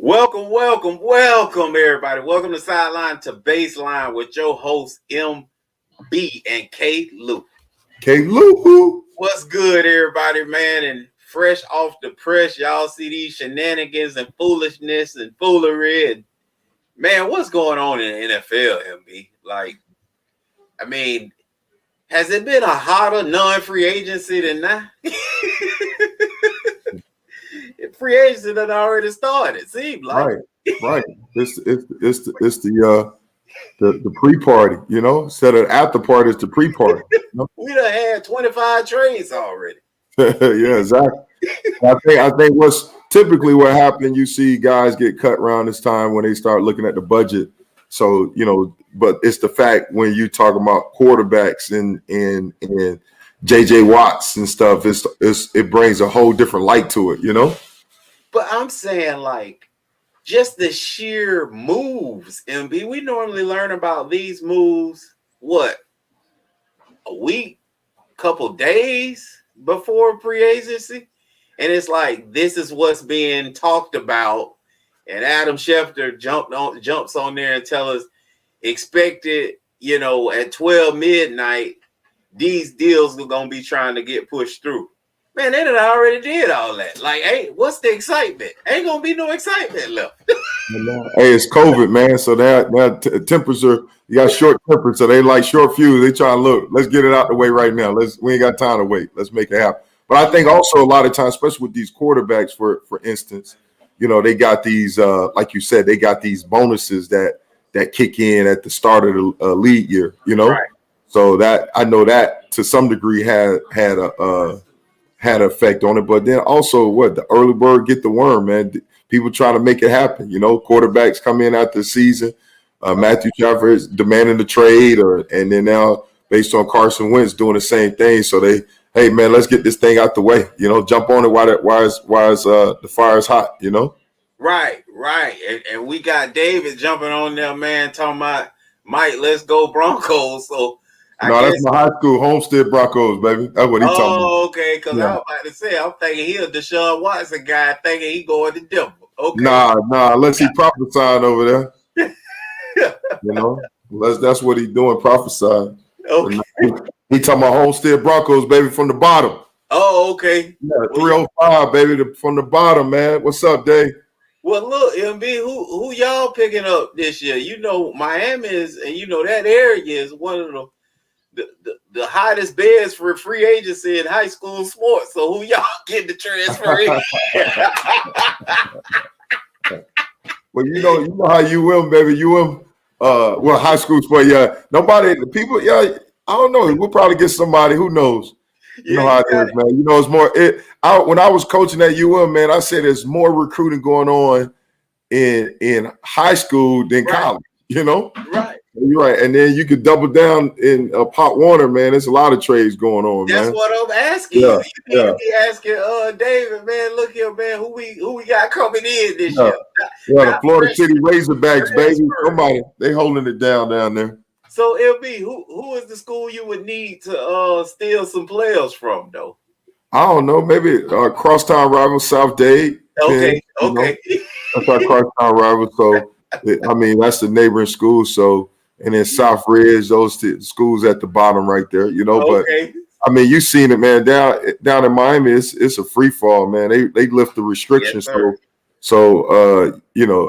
Welcome, everybody. Welcome to Sideline to Baseline with your hosts MB and Klew. Klew. What's good, everybody, man? And fresh off the press, y'all see these shenanigans and foolishness and foolery. And man, what's going on in the NFL, MB? Has it been a hotter non-free agency than that? Free agency that already started. It seemed like right. It's the pre-party, instead of after party, it's the pre-party. We done had 25 trades already. Yeah, exactly. I think what's typically what happened, you see guys get cut around this time when they start looking at the budget. So, but it's the fact when you talk about quarterbacks and JJ Watts and stuff, it brings a whole different light to it, But I'm saying, just the sheer moves, MB. We normally learn about these moves, a week, couple days before free agency? And it's like, this is what's being talked about. And Adam Schefter jumps on there and tells us, expected, at 12 midnight, these deals are going to be trying to get pushed through. Man, they done already did all that. Hey, what's the excitement? Ain't gonna be no excitement left. Hey, it's COVID, man. So that temperature, you got short temper, so they like short fuse. They try to look. Let's get it out the way right now. We ain't got time to wait. Let's make it happen. But I think also a lot of times, especially with these quarterbacks, for instance, they got these, like you said, they got these bonuses that kick in at the start of the league year. Right. So that I know that to some degree had an effect on it, but then also the early bird get the worm, man. People try to make it happen. Quarterbacks come in after the season. Matthew Stafford is demanding the trade, and then now based on Carson Wentz doing the same thing. So hey man, let's get this thing out the way. Jump on it while the fire's hot. Right. And we got David jumping on there, man, talking about Mike, let's go Broncos. So. That's my high school Homestead Broncos, baby. That's what he talking about. Oh, okay. Because I was about to say, I'm thinking he a Deshaun Watson guy, thinking he going to Denver. Okay. Nah, unless he prophesying over there. That's what he's doing, prophesying. Okay. He talking about Homestead Broncos, baby, from the bottom. Oh, okay. Yeah, 305, baby, from the bottom, man. What's up, Dave? Well, look, MB, who y'all picking up this year? Miami is, and that area is one of the hottest beds for free agency in high school sports. So who y'all getting the transfer in? Well, you know how you will, baby. You will. High school sport. Yeah, nobody. The people. Yeah, I don't know. We'll probably get somebody. Who knows? You know how it is, man. It's more. When I was coaching at UM, man, I said there's more recruiting going on in high school than college. Right. You're right, and then you could double down in Pop Warner, man. There's a lot of trades going on, man. That's what I'm asking. Yeah, you need to be asking David, man. Look here, man. Who we got coming in this year? The Florida City Razorbacks, baby. Somebody they holding it down there. So LB, who is the school you would need to steal some players from, though? I don't know. Maybe crosstown rival South Dade. Okay. That's our crosstown rival. So that's the neighboring school. So. And then South Ridge, those schools at the bottom right there, Okay. But you've seen it, man. Down in Miami, it's a free fall, man. They lift the restrictions, yes, so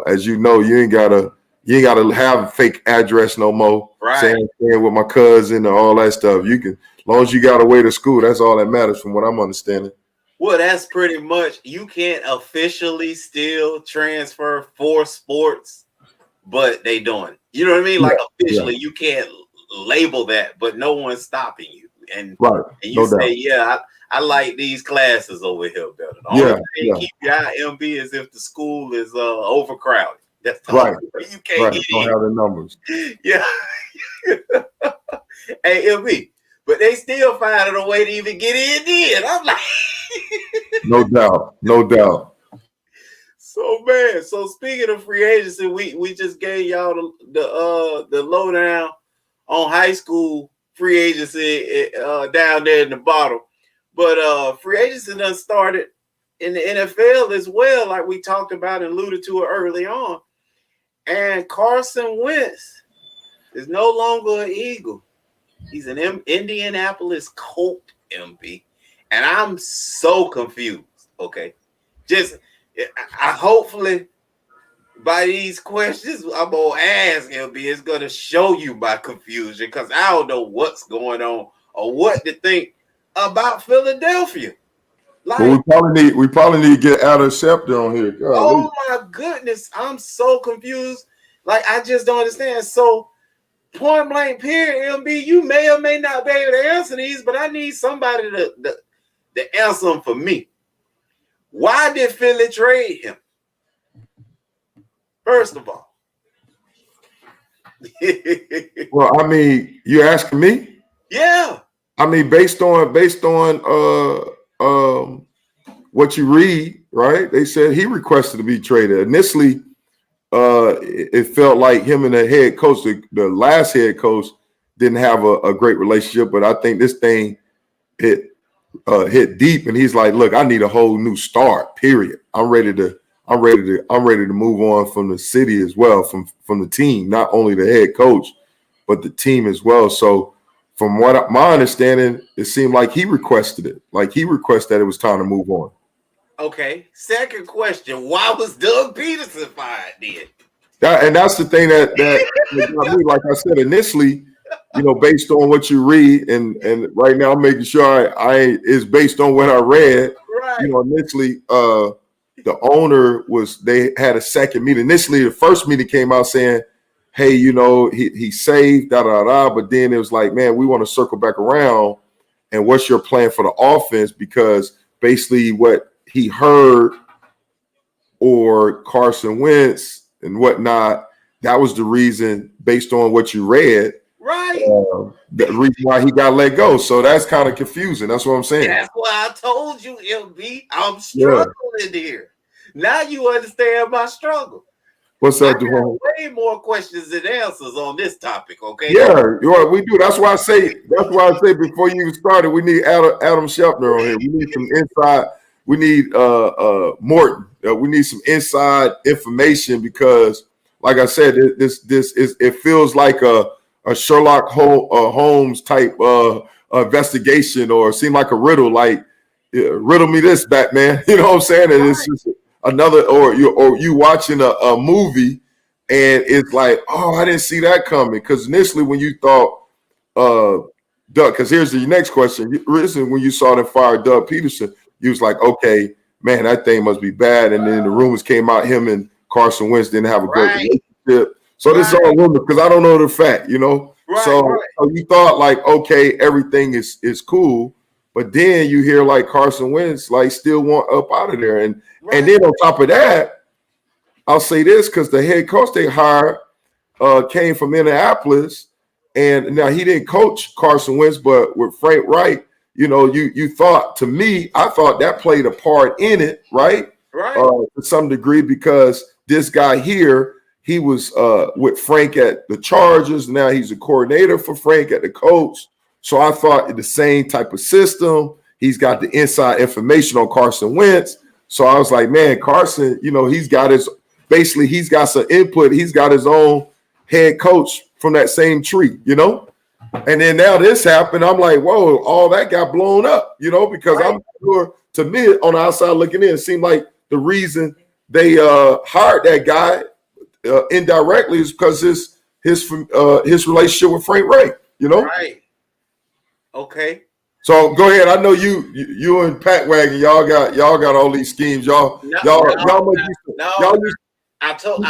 as you know, you ain't gotta have a fake address no more. Right. Saying with my cousin and all that stuff. You can, as long as you got a way to school, that's all that matters, from what I'm understanding. Well, that's pretty much, you can't officially still transfer for sports, but they doing it. You know what I mean? Officially, you can't label that, but no one's stopping you. And, right. And you say, I like these classes over here better. The only thing you keep your eye MB is if the school is overcrowded. That's the right. You can't get don't in. have the numbers. Yeah. Hey, MB, but they still finding a way to even get in. I'm like, no doubt. So man, speaking of free agency, we just gave y'all the lowdown on high school free agency down there in the bottom. But free agency done started in the NFL as well, like we talked about and alluded to it early on. And Carson Wentz is no longer an Eagle. He's an Indianapolis Colt, MB. And I'm so confused. Okay. I hopefully by these questions I'm gonna ask MB, it's gonna show you my confusion because I don't know what's going on or what to think about Philadelphia. Like, well, we probably need to get Untitled Chapter on here. oh my goodness, I'm so confused. Like, I just don't understand. So, point blank, period, MB, you may or may not be able to answer these, but I need somebody to answer them for me. Why did Philly trade him? First of all. Well, I mean, you asking me? Yeah. I mean, based on what you read, right? They said he requested to be traded. Initially, it felt like him and the head coach, the last head coach, didn't have a great relationship. But I think this thing hit deep, and he's like, "Look, I need a whole new start. Period. I'm ready to move on from the city as well, from the team, not only the head coach, but the team as well." So, from what my understanding, it seemed like he requested it. Like he requested that it was time to move on. Okay. Second question: why was Doug Peterson fired then? And that's the thing that got me. Like I said initially, based on what you read, and right now I'm making sure I is based on what I read. Right. Initially, the owner they had a second meeting. Initially, the first meeting came out saying, "Hey, he saved da da da," but then it was like, "Man, we want to circle back around. And what's your plan for the offense?" Because basically, what he heard or Carson Wentz and whatnot, that was the reason, based on what you read, right? The reason why he got let go. So that's kind of confusing. That's what I'm saying. That's why I told you, MB, I'm struggling here. Now you understand my struggle. What's that, Devon? Way more questions than answers on this topic, okay? Yeah, we do. That's why I say before you even started, we need Adam Scheffner on here. We need some inside. We need Morton. We need some inside information because, like I said, this is it feels like a Sherlock Holmes type investigation, or seem like a riddle. Like, riddle me this, Batman. You know what I'm saying? And it's just another, or you watching a movie, and it's like, oh, I didn't see that coming. Because initially, when you thought Doug, because here's the next question. When you saw them fire Doug Peterson, you was like, okay, man, that thing must be bad. And then the rumors came out him and Carson Wentz didn't have a good relationship. So this is all rumor because I don't know the fact, So you thought like, okay, everything is cool. But then you hear like Carson Wentz like still want up out of there. And then on top of that, I'll say this because the head coach they hired came from Indianapolis. And now he didn't coach Carson Wentz, but with Frank Reich, you thought, to me, I thought that played a part in it, right? Right. To some degree, because this guy here, he was with Frank at the Chargers. Now he's a coordinator for Frank at the Colts. So I thought the same type of system. He's got the inside information on Carson Wentz. So I was like, man, Carson, he's got some input. He's got his own head coach from that same tree, And then now this happened. I'm like, whoa, all that got blown up, because I'm sure, to me, on the outside looking in, it seemed like the reason they hired that guy indirectly is because his relationship with Frank Reich, Right. Okay. So go ahead. I know you and Pat Wagon, y'all got all these schemes. I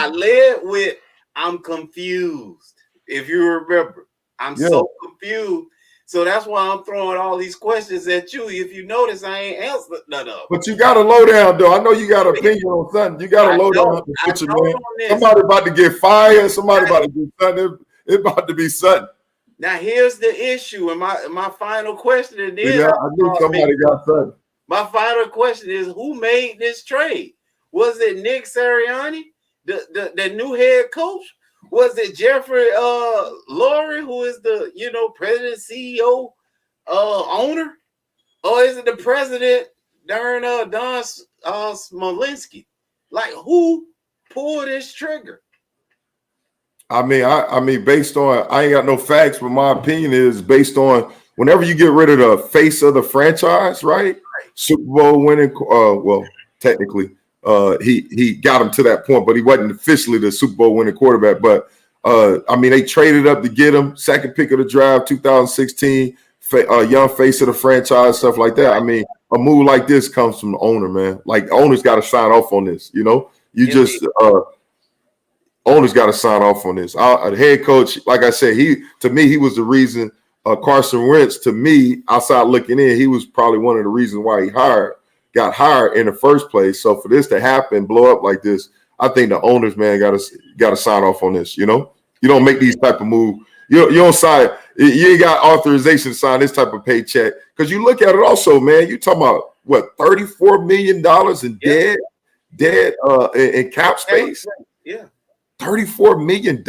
led with I'm confused. If you remember, I'm so confused. So that's why I'm throwing all these questions at you. If you notice, I ain't answered none of them. But you got a lowdown, though. I know you got an opinion on something. You got a lowdown. Somebody about to get fired. Somebody about to do something. It's about to be something. Now here's the issue, and my final question. And then I knew somebody got something. My final question is: who made this trade? Was it Nick Sirianni, the new head coach? Was it Jeffrey Lurie, who is the president, CEO, owner, or is it the president Don Smolinski. Like, who pulled this trigger? I mean, based on, I ain't got no facts, but my opinion is based on whenever you get rid of the face of the franchise, right? Super Bowl winning, well, technically, he got him to that point, but he wasn't officially the Super Bowl winning quarterback. But I mean, they traded up to get him, second pick of the draft, 2016, young face of the franchise, stuff like that. I mean, a move like this comes from the owner, man. Like, the owner's got to sign off on this, you know? Owners got to sign off on this. The head coach, like I said, to me, he was the reason. Carson Wentz, to me, outside looking in, he was probably one of the reasons why he got hired in the first place. So for this to happen, blow up like this, I think the owners, man, got to sign off on this. You know, you don't make these type of moves. You don't sign. You ain't got authorization to sign this type of paycheck, because you look at it also, man. You talking about what, $34 million in dead in cap space? Yeah. $34 million.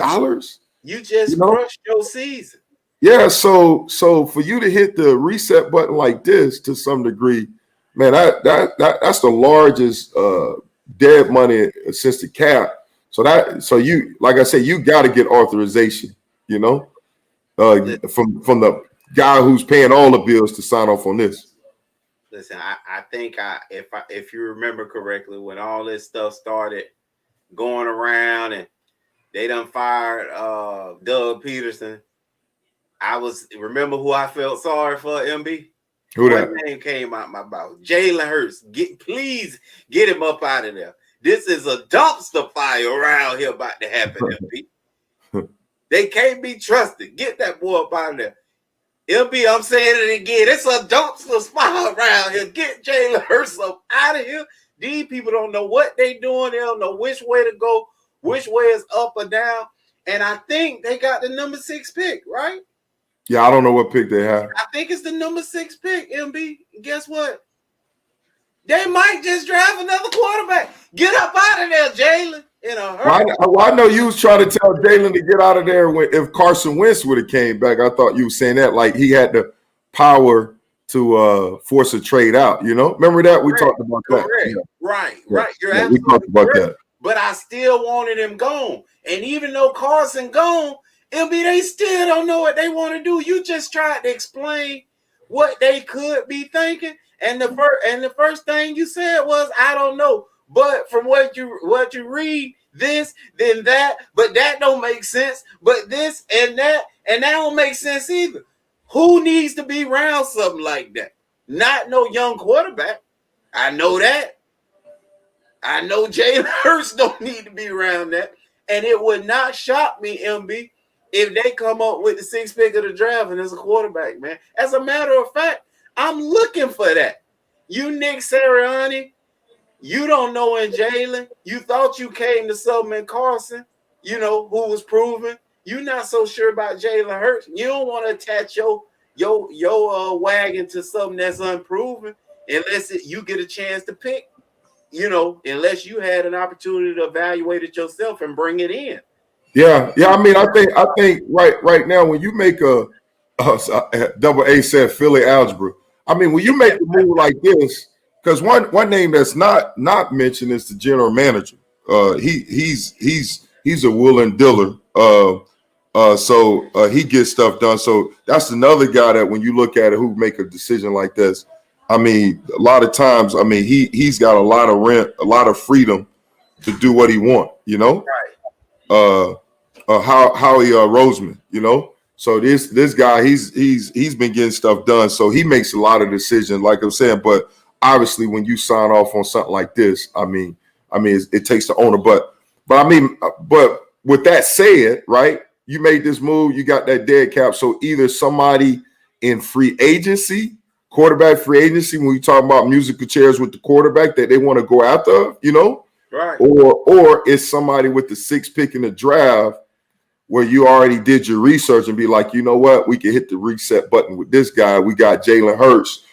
You just crushed your season. Yeah, so for you to hit the reset button like this, to some degree, man, that's the largest dead money since the cap. So you, like I said, you got to get authorization, you know, from the guy who's paying all the bills to sign off on this. Listen, I think if you remember correctly, when all this stuff started going around and they done fired Doug Peterson, remember who I felt sorry for, MB? Who that? One name came out my mouth. Jalen Hurts. Please get him up out of there. This is a dumpster fire around here about to happen, MB. They can't be trusted. Get that boy up out of there. MB, I'm saying it again. It's a dumpster fire around here. Get Jalen Hurts up out of here. These people don't know what they doing. They don't know which way to go, which way is up or down. And I think they got the number 6 pick, right? Yeah, I don't know what pick they have. I think it's the number 6 pick, MB. Guess what? They might just draft another quarterback. Get up out of there, Jalen, in a hurry. Well, I know you was trying to tell Jalen to get out of there if Carson Wentz would have came back. I thought you were saying that like he had the power to force a trade out. You know, remember that we talked about that. Yeah. Right. You're absolutely we talked about correct. that. But I still wanted him gone. And even though Carson gone, MB, they still don't know what they want to do. You just tried to explain what they could be thinking, and the first thing you said was, I don't know. But from what you read, this, then that, but that don't make sense. But this and that don't make sense either. Who needs to be around something like that? Not no young quarterback. I know that. I know Jalen Hurts don't need to be around that. And it would not shock me, MB, if they come up with the 6th pick of the draft and there's a quarterback, man. As a matter of fact, I'm looking for that. You, Nick Sirianni, you don't know in Jalen. You thought you came to something in Carson, you know, who was proven. You're not so sure about Jalen Hurts. You don't want to attach your wagon to something that's unproven unless you get a chance to pick, you know, unless you had an opportunity to evaluate it yourself and bring it in. Yeah. I mean, I think right now when you make a double A said Philly algebra. I mean, when you make a move like this, because one name that's not mentioned is the general manager. He's a willing dealer. So he gets stuff done. So that's another guy that when you look at it, who make a decision like this, I mean, a lot of times, I mean, he's got a lot of rent, a lot of freedom to do what he want, you know. Right. Howie Roseman, you know. So this guy, he's been getting stuff done. So he makes a lot of decisions, like I'm saying. But obviously, when you sign off on something like this, I mean, it takes the owner. But with that said, right? You made this move, you got that dead cap. So either somebody in free agency, quarterback free agency, when we talk about musical chairs with the quarterback that they want to go after, you know, right? Or it's somebody with the 6th pick in the draft where you already did your research and be like, you know what, we can hit the reset button with this guy. We got Jalen Hurts.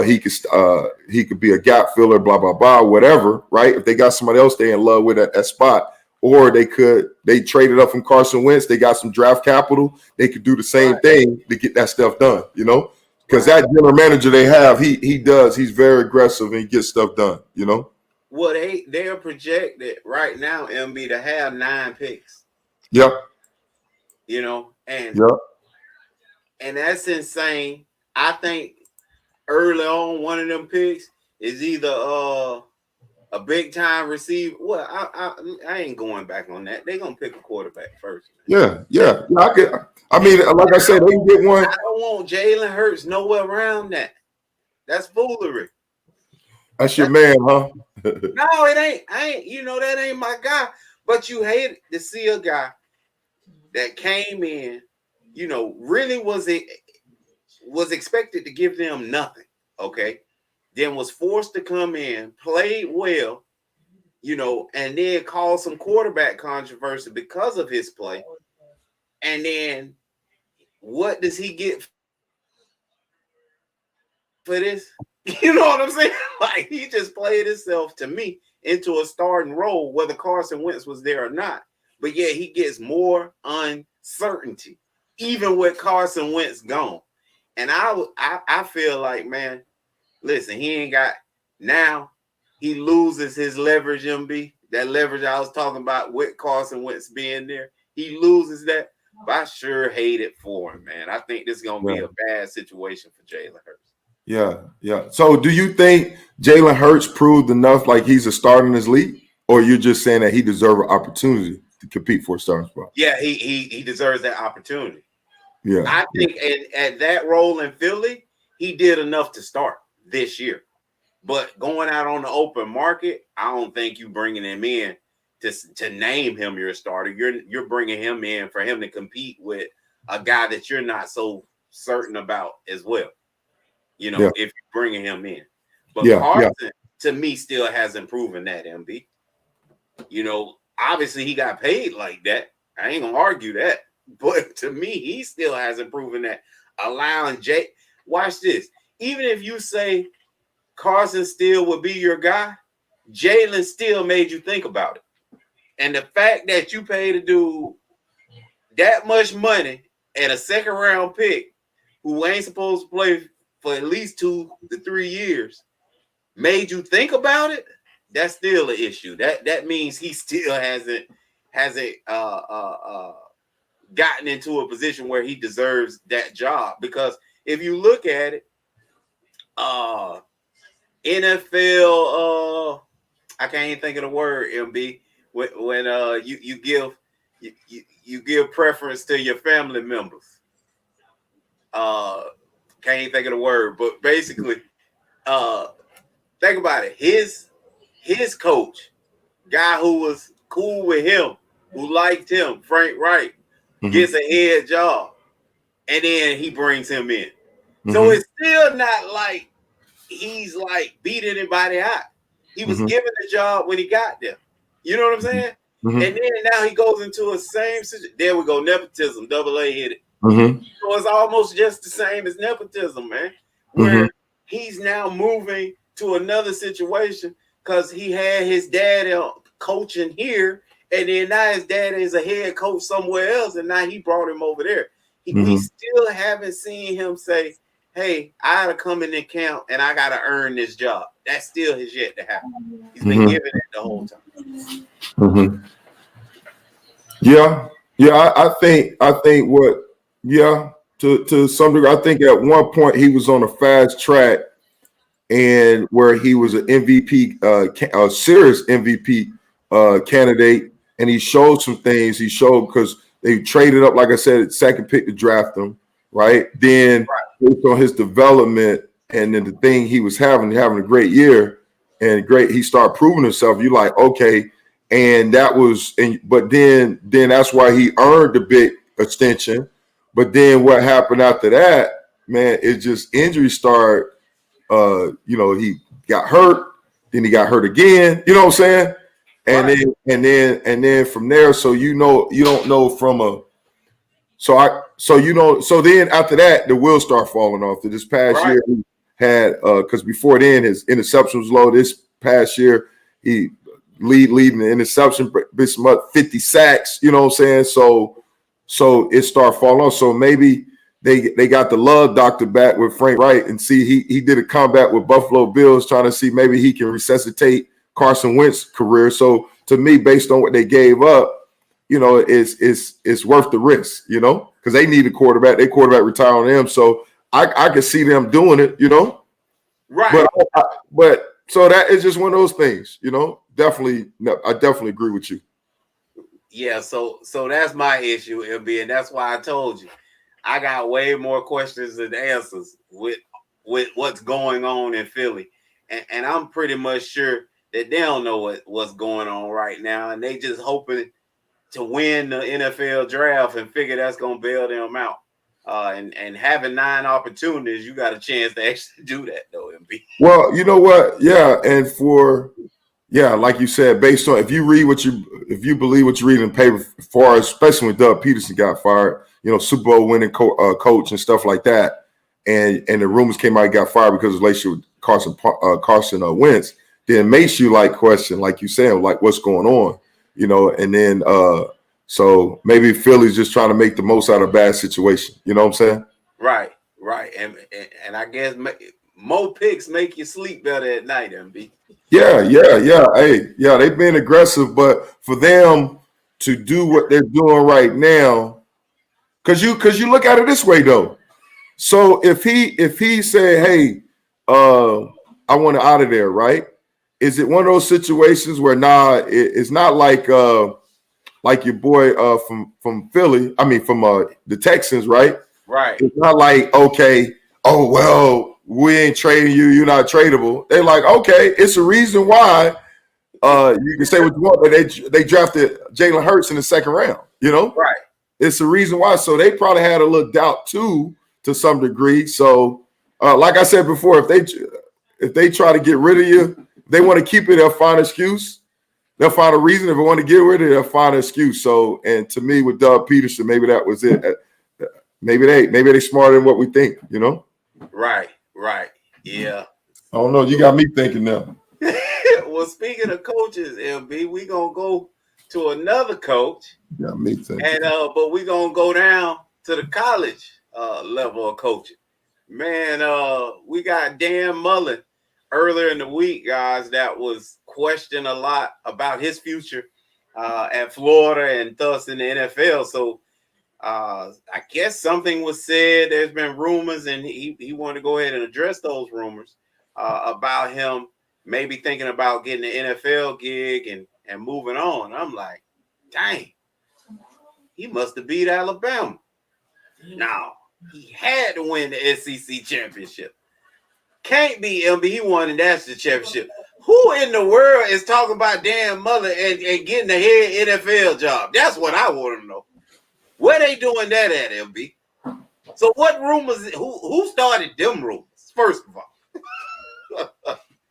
He could be a gap filler, blah, blah, blah, whatever, right? If they got somebody else they in love with at that spot, or they traded up from Carson Wentz, they got some draft capital, they could do the same thing to get that stuff done, you know? Because that general manager they have, he's very aggressive and he gets stuff done, you know? Well, they're projected right now, MB, to have 9 picks. Yep. You know, and Yep. that's insane. I think early on, one of them picks is either a big time receiver. Well, I ain't going back on that. They're gonna pick a quarterback first. Yeah. I mean, like I said, they can get one. I don't want Jalen Hurts nowhere around that. That's foolery. That's your man, huh? No, it ain't. That ain't my guy. But you hate to see a guy that came in, really was expected to give them nothing. Okay. Then was forced to come in, played well, and then caused some quarterback controversy because of his play. And then what does he get for this? You know what I'm saying? Like, he just played himself, to me, into a starting role, whether Carson Wentz was there or not. But yeah, he gets more uncertainty, even with Carson Wentz gone. And I feel like, man, listen, he ain't got, now he loses his leverage, MB. That leverage I was talking about with Carson Wentz being there. He loses that. But I sure hate it for him, man. I think this is going to be a bad situation for Jalen Hurts. Yeah. So do you think Jalen Hurts proved enough like he's a starter in his league? Or you're just saying that he deserves an opportunity to compete for a starting spot? Yeah, he deserves that opportunity. Yeah. I think at that role in Philly, he did enough to start this year. But going out on the open market, I don't think you bringing him in to name him your starter. You're bringing him in for him to compete with a guy that you're not so certain about as well. If you're bringing him in. But Carson, to me, still hasn't proven that, MB. Obviously he got paid like that. I ain't gonna argue that. But to me, he still hasn't proven that. Allowing watch this. Even if you say Carson still would be your guy, Jalen still made you think about it. And the fact that you paid a dude that much money and a second round pick who ain't supposed to play for at least 2 to 3 years made you think about it, that's still an issue. That means he still hasn't gotten into a position where he deserves that job. Because if you look at it, NFL, I can't even think of the word, MB. When you give preference to your family members. Can't even think of the word, but basically, think about it. His coach, guy who was cool with him, who liked him, Frank Wright, gets a head job, and then he brings him in. So it's still not like he's like beat anybody out. He was given the job when he got there. You know what I'm saying? And then now he goes into a same situation. There we go, nepotism, double A hit it. So it's almost just the same as nepotism, man. Where he's now moving to another situation because he had his dad coaching here, and then now his dad is a head coach somewhere else, and now he brought him over there. We still haven't seen him say, hey, I gotta come in the camp and I gotta earn this job. That still has yet to happen. He's been given it the whole time. Yeah. I think to some degree, I think at one point he was on a fast track and where he was an MVP, a serious MVP candidate, and he showed some things. He showed because they traded up, like I said, second pick to draft him, right? Then based on his development and then the thing he was having a great year and he started proving himself. You're like, okay, and that was, but then that's why he earned the big extension. But then what happened after that, man? It just injuries start. He got hurt, then he got hurt again. You know what I'm saying? And then from there, so you don't know from a. So then after that, the wheels start falling off. This past year he had because before then his interception was low. This past year he leading the interception, this month 50 sacks. You know what I'm saying? So it started falling off. So maybe they got the love doctor back with Frank Wright and see he did a comeback with Buffalo Bills trying to see maybe he can resuscitate Carson Wentz career. So to me, based on what they gave up, it's worth the risk, because they need a quarterback. Their quarterback retired on them. So I could see them doing it, Right. But so that is just one of those things, Definitely, no, I definitely agree with you. Yeah, so that's my issue, MB, and that's why I told you I got way more questions than answers with what's going on in Philly, and I'm pretty much sure that they don't know what's going on right now, and they just hoping to win the NFL draft and figure that's gonna bail them out. And having 9 opportunities, you got a chance to actually do that, though, MB. Well, you know what? Yeah, and like you said, based on if you believe what you read in the paper, far especially when Doug Peterson got fired, Super Bowl winning coach and stuff like that, and the rumors came out he got fired because of his relationship with Carson Wentz, then it makes you question, like you said, what's going on, and then so maybe Philly's just trying to make the most out of a bad situation. You know what I'm saying? Right, and I guess more picks make you sleep better at night, MB. Yeah. Hey, yeah, they've been aggressive, but for them to do what they're doing right now, because you look at it this way though. So if he said, "Hey, I want it out of there," right? Is it one of those situations where it's not like your boy from Philly? I mean, from the Texans, right? Right. It's not like, okay, oh well, we ain't trading you. You're not tradable. They're like, okay, it's a reason why. You can say what you want, but they drafted Jalen Hurts in the second round. Right. It's a reason why. So they probably had a little doubt too, to some degree. So, like I said before, if they try to get rid of you, they want to keep it. They'll find an excuse. They'll find a reason. If they want to get rid of it, they'll find an excuse. So, and to me, with Doug Peterson, maybe that was it. Maybe they smarter than what we think. Right. Yeah. I don't know. You got me thinking now. Well, speaking of coaches, MB, we gonna go to another coach. Yeah, me thinking. And but we gonna go down to the college level of coaching. Man, we got Dan Mullen earlier in the week, guys, that was questioned a lot about his future at Florida and thus in the NFL. So I guess something was said. There's been rumors, and he wanted to go ahead and address those rumors about him maybe thinking about getting an NFL gig and moving on. I'm like, dang, he must have beat Alabama. No, he had to win the SEC championship. Can't be MB. He won the national championship. Who in the world is talking about Dan Mullen and getting a head NFL job? That's what I want to know. Where they doing that at, MB? So what rumors? Who started them rumors? First of all.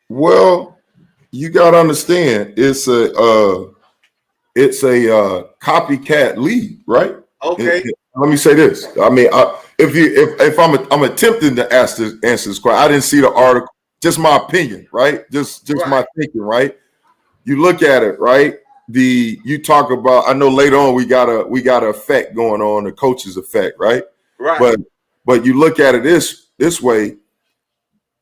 Well, you got to understand, it's a copycat league, right? Okay. Let me say this. I mean, if I'm attempting to answer this question, I didn't see the article. Just my opinion, right? Just right. My thinking, right? You look at it, right? You talk about. I know later on we got a effect going on, the coach's effect, right? Right. But you look at it this way.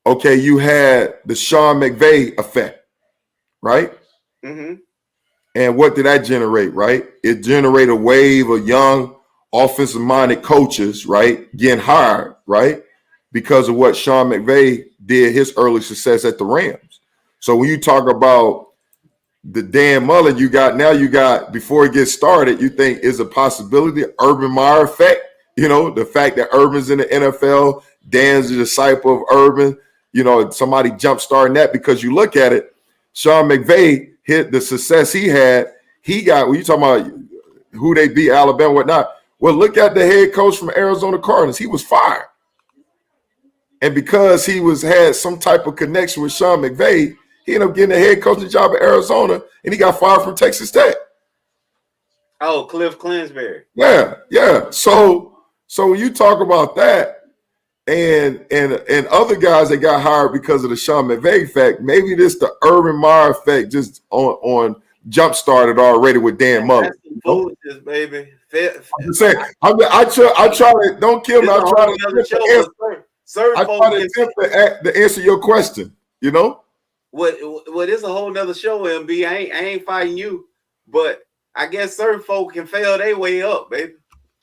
Okay, you had the Sean McVay effect, right? Mm-hmm. And what did that generate, right? It generated a wave of young offensive-minded coaches, right, getting hired, right, because of what Sean McVay did, his early success at the Rams. So when you talk about the Dan Mullen, you got before it gets started, you think is a possibility, Urban Meyer effect, the fact that Urban's in the NFL, Dan's a disciple of Urban, somebody jump-starting that, because you look at it, Sean McVay hit the success he got, when you talking about who they beat, Alabama, whatnot. Well, look at the head coach from Arizona Cardinals. He was fired. And because he had some type of connection with Sean McVay, he ended up getting a head coaching job at Arizona, and he got fired from Texas Tech. Oh, Cliff Clinsbury. Yeah. So when you talk about that, and other guys that got hired because of the Sean McVay effect, maybe this the Urban Meyer effect just on jump started already with Dan Mullen. That's foolishness, baby. I'm saying, I try to don't kill me. I try to attempt to answer your question. what is a whole nother show, MB. I ain't fighting you, but I guess certain folk can fail their way up, baby.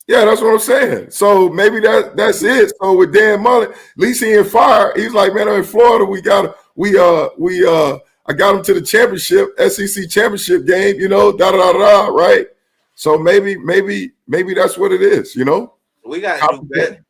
Yeah, that's what I'm saying. So maybe that's it. So with Dan Mullen, at least he in fire. He's like, man, I'm in Florida. I got him to the championship, SEC championship game. Da da da da. Right. So maybe that's what it is. We got to do better.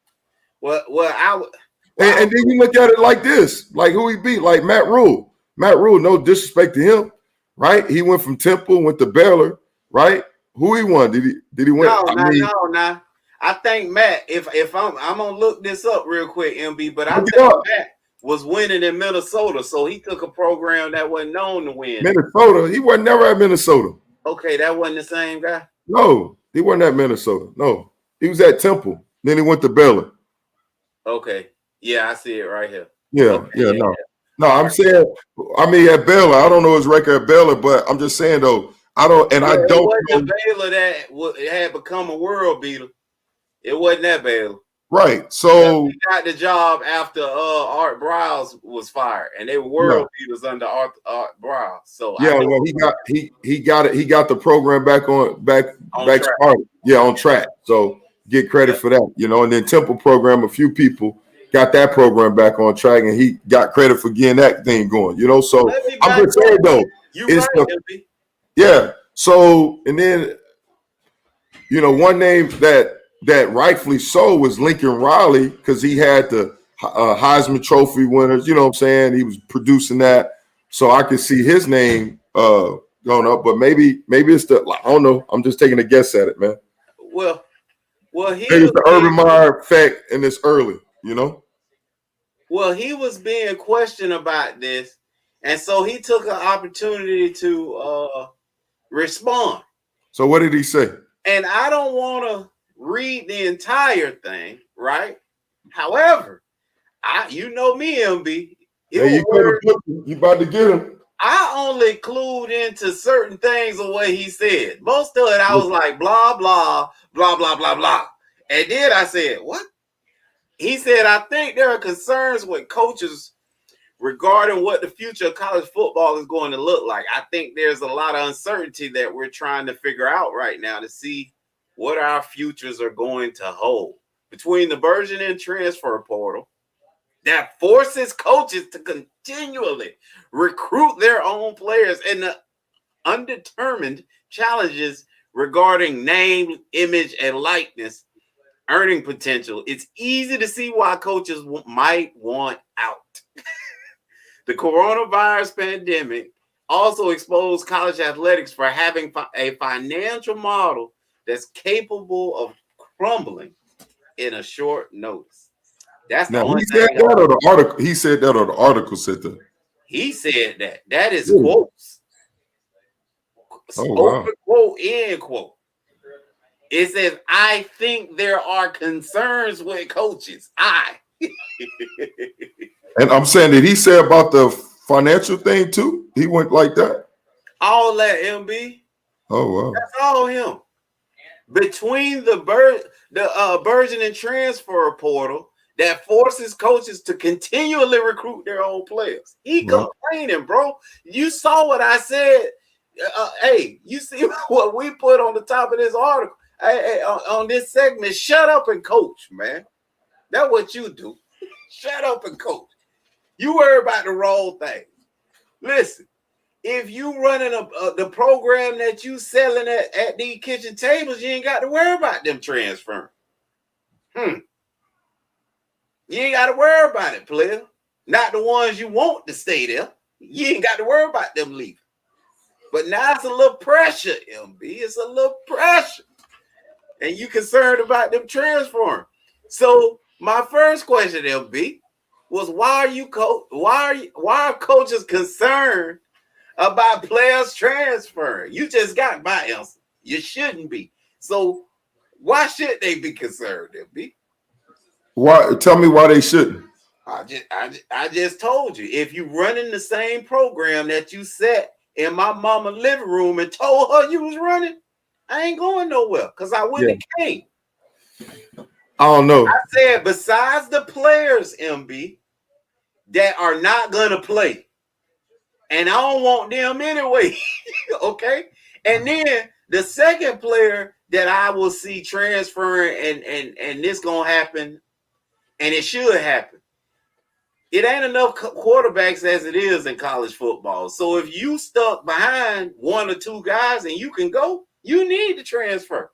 Well, and then you look at it like this, like who he beat, like Matt Rule. Matt Rule, no disrespect to him, right? He went from Temple, went to Baylor, right? Who he won? Did he win? No. I think Matt. If I'm gonna look this up real quick, MB. But I think Matt was winning in Minnesota, so he took a program that wasn't known to win. Minnesota. He wasn't never at Minnesota. Okay, that wasn't the same guy. No, he wasn't at Minnesota. No, he was at Temple. Then he went to Baylor. Okay. Yeah, I see it right here. Yeah, okay, No, I'm saying, at Baylor, I don't know his record at Baylor, but I'm just saying though, I don't know. Baylor that had become a world beater. It wasn't that Baylor. Right. So he got the job after Art Briles was fired, and they were world beaters under Art Briles. So he got it. He got the program back started. Yeah, on track. So get credit for that, And then Temple program, a few people got that program back on track, and he got credit for getting that thing going, So I'm just saying though, yeah. So and then one name that rightfully so was Lincoln Riley, because he had the Heisman Trophy winners. You know what I'm saying? He was producing that, so I could see his name going up. But maybe it's I don't know. I'm just taking a guess at it, man. Well, maybe it's the Urban Meyer effect, and it's early, Well, he was being questioned about this, and so he took an opportunity to respond. So what did he say? And I don't want to read the entire thing, right? However, you know me, MB. You about to get him. I only clued into certain things of what he said. Most of it, I was like, blah, blah, blah, blah, blah, blah. And then I said, what? He said, I think there are concerns with coaches regarding what the future of college football is going to look like. I think there's a lot of uncertainty that we're trying to figure out right now to see what our futures are going to hold. Between the burgeoning transfer portal that forces coaches to continually recruit their own players and the undetermined challenges regarding name, image, and likeness, earning potential, it's easy to see why coaches might want out. The coronavirus pandemic also exposed college athletics for having a financial model that's capable of crumbling in a short notice. That's the only thing. He said that, or the article? He said that, or the article said that? He said that. That is quotes. Oh, wow. Open quote, end quote. It says, I think there are concerns with coaches. And I'm saying, did he say about the financial thing too? He went like that? All that, MB. Oh, wow. That's all him. Between the burgeoning transfer portal that forces coaches to continually recruit their own players. He complaining, bro. You saw what I said. Hey, you see what we put on the top of this article? Hey, on this segment, shut up and coach, man. That's what you do. Shut up and coach. You worry about the wrong thing. Listen, if you running the program that you selling at these kitchen tables, you ain't got to worry about them transferring. You ain't got to worry about it, player. Not the ones you want to stay there. You ain't got to worry about them leaving. But now it's a little pressure, MB. It's a little pressure. And you concerned about them transferring. So my first question, MB, was why are coaches concerned about players transferring? You just got my answer. You shouldn't be. So why should they be concerned, MB? Why? Tell me why they shouldn't. I just told you. If you running the same program that you set in my mama living room and told her you was running, I ain't going nowhere because I wouldn't have came. I don't know. I said besides the players, MB, that are not gonna play, and I don't want them anyway. Okay. And then the second player that I will see transferring, and this gonna happen, and it should happen. It ain't enough quarterbacks as it is in college football. So if you stuck behind one or two guys and you can go, you need to transfer.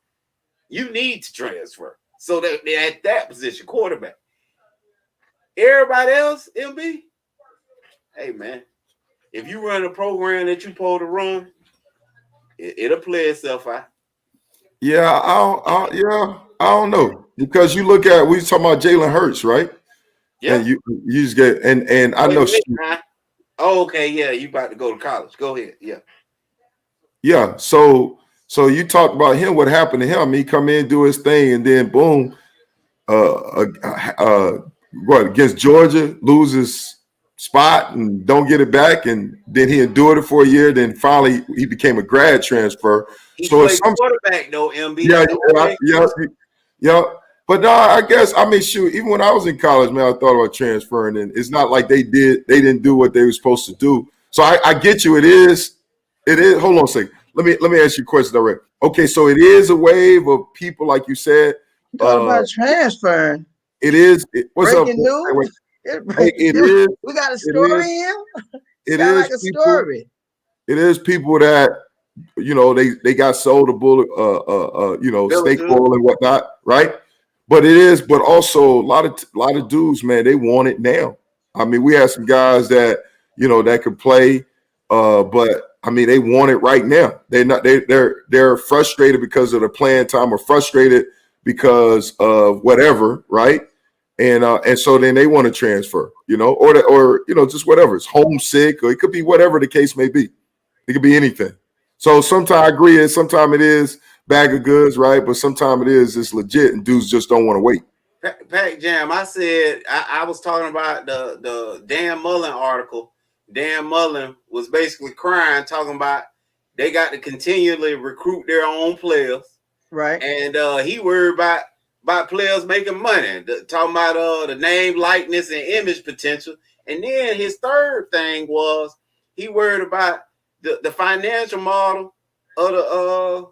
You need to transfer. So that they're at that position, quarterback. Everybody else, MB, hey man, if you run a program that you supposed to run, it'll play itself out. Yeah, I don't know, because you look at, we talking about Jalen Hurts, right? Yeah. And you just get, and I know. Oh, okay, yeah, you about to go to college. Go ahead, yeah. Yeah, so you talked about him. What happened to him? He come in, do his thing, and then boom, what, against Georgia, loses spot and don't get it back, and then he endured it for a year. Then finally, he became a grad transfer. He so played quarterback though, MB. Yeah. But no, I guess, I mean, shoot, even when I was in college, man, I thought about transferring, and it's not like they didn't do what they were supposed to do. So I get you. It is. Hold on a second. Let me ask you a question direct. Okay, so it is a wave of people, like you said. Talking about transferring. It is. What's breaking up? News. It is. We got a story here. It Sound is like a people, story. It is people that, you know, they got sold a bullet, steak oil and whatnot, right? But it is, but also a lot of dudes, man, they want it now. I mean, we have some guys that, you know, that could play, but I mean, they want it right now. They're frustrated because of the playing time, or frustrated because of whatever, right? And so then they want to transfer, you know, or you know, just whatever. It's homesick, or it could be whatever the case may be. It could be anything. So sometimes I agree, and sometimes it is bag of goods, right? But sometimes it's legit, and dudes just don't want to wait. Pack Jam, I said, I was talking about the Dan Mullen article. Dan Mullen was basically crying, talking about they got to continually recruit their own players. Right. And he worried about players making money, talking about the name, likeness, and image potential. And then his third thing was he worried about the financial model of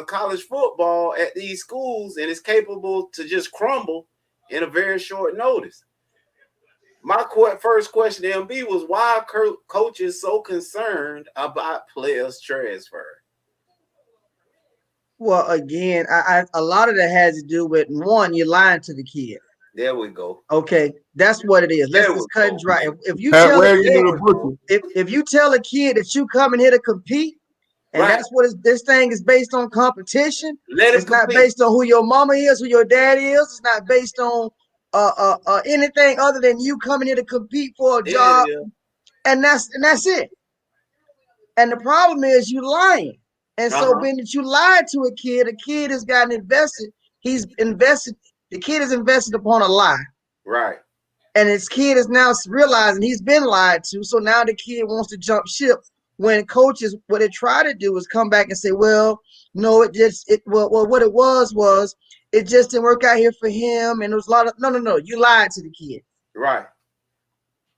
college football at these schools, and it's capable to just crumble in a very short notice. My first question to MB was, why are coaches so concerned about players transfer? Well, again, a lot of that has to do with, one, you're lying to the kid. There we go. Okay, that's what it is. Let's just cut and dry. If you tell a kid that you coming here to compete, and that's what this thing is based on, competition. It's not based on who your mama is, who your dad is. It's not based on anything other than you coming here to compete for a job, and that's it. And the problem is you lying. And so being that you lied to a kid has gotten invested. He's invested. The kid is invested upon a lie. Right. And his kid is now realizing he's been lied to. So now the kid wants to jump ship. When coaches, what they try to do is come back and say, well, no, what it was it just didn't work out here for him. And there was a lot of, no, you lied to the kid. Right.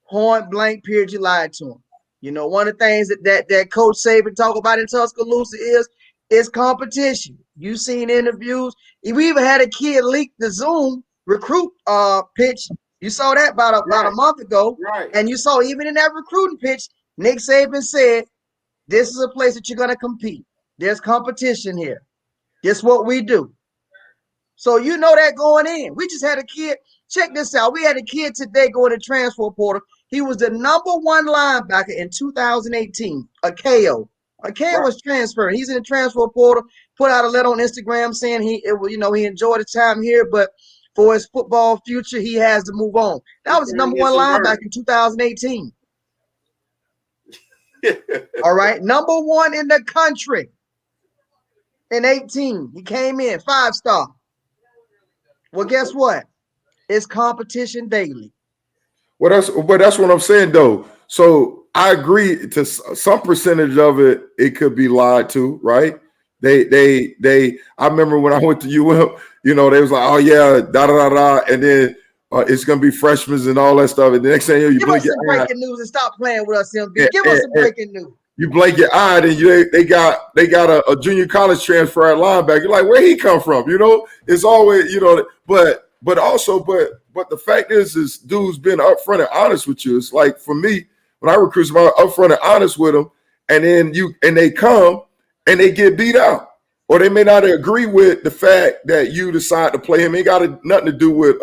Point blank period, you lied to him. You know, one of the things that Coach Saban talk about in Tuscaloosa is competition. You've seen interviews. We even had a kid leak the Zoom recruit pitch. You saw that about a month ago. Right. And you saw even in that recruiting pitch, Nick Saban said, this is a place that you're going to compete. There's competition here. This is what we do. So you know that going in. We just had a kid. Check this out. We had a kid today going to transfer portal. He was the #1 linebacker in 2018. Akeo was transferring. He's in the transfer portal. Put out a letter on Instagram saying he enjoyed his time here, but for his football future, he has to move on. That was the #1 linebacker in 2018. All right, #1 in the country in 18. He came in 5-star. Well, guess what? It's competition daily. Well, that's what I'm saying, though. So I agree to some percentage of it. It could be lied to, right? I remember when I went to UM, you know, they was like, oh yeah, da da da da, and then it's gonna be freshmen and all that stuff. And the next thing you Give blink us some your eye, breaking news and stop playing with us, MB. and, Give us and, some and breaking news. you blink your eye, and they got a junior college transfer at linebacker. You're like, where he come from? You know, it's always, you know, but the fact is dudes been upfront and honest with you. It's like for me, when I recruit somebody, upfront and honest with them, and then they come and they get beat out. Or they may not agree with the fact that you decide to play him. It ain't got nothing to do with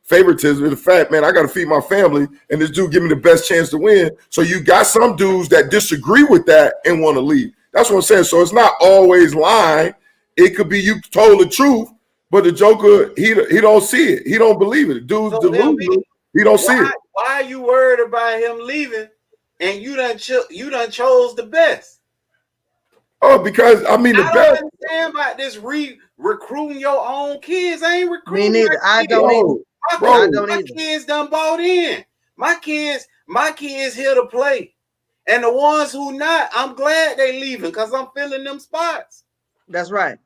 favoritism. The fact, man, I got to feed my family, and this dude give me the best chance to win. So you got some dudes that disagree with that and want to leave. That's what I'm saying. So it's not always lying. It could be you told the truth, but the joker, he don't see it. He don't believe it. The dude's delusional. He don't see it. Why are you worried about him leaving? And you done chose the best. Oh, because I mean the I best. don't understand about this recruiting your own kids. I ain't recruiting. Me neither. I don't either. My kids done bought in. My kids here to play. And the ones who not, I'm glad they leaving because I'm filling them spots. That's right.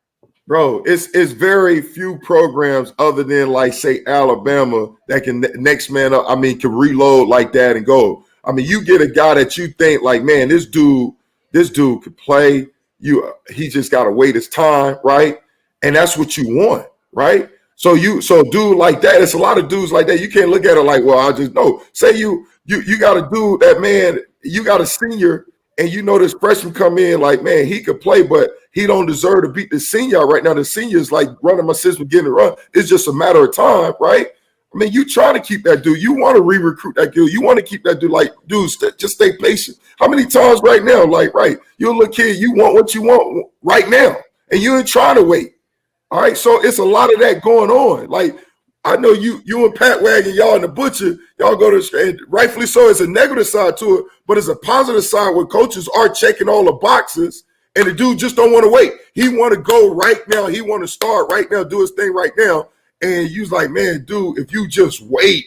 Bro, it's very few programs other than like say Alabama that can next man up. I mean, can reload like that and go. I mean, you get a guy that you think like, man, this dude could play. He just got to wait his time, right? And that's what you want, right? So dude like that, it's a lot of dudes like that. You can't look at it like, well, I just know. Say you got a dude that, man, you got a senior and you know this freshman come in like, man, he could play, but he don't deserve to beat the senior right now. The senior is like running my system, getting it run. It's just a matter of time, right? I mean, you trying to keep that dude. You want to re-recruit that dude. You want to keep that dude like, dude, just stay patient. How many times right now, like, right, you're a little kid, you want what you want right now, and you ain't trying to wait. All right, so it's a lot of that going on. Like, I know you and Pat Wagon, y'all and the Butcher, y'all go to, and rightfully so, it's a negative side to it, but it's a positive side where coaches are checking all the boxes, and the dude just don't want to wait. He want to go right now. He want to start right now, do his thing right now. And you's like, man, dude, if you just wait,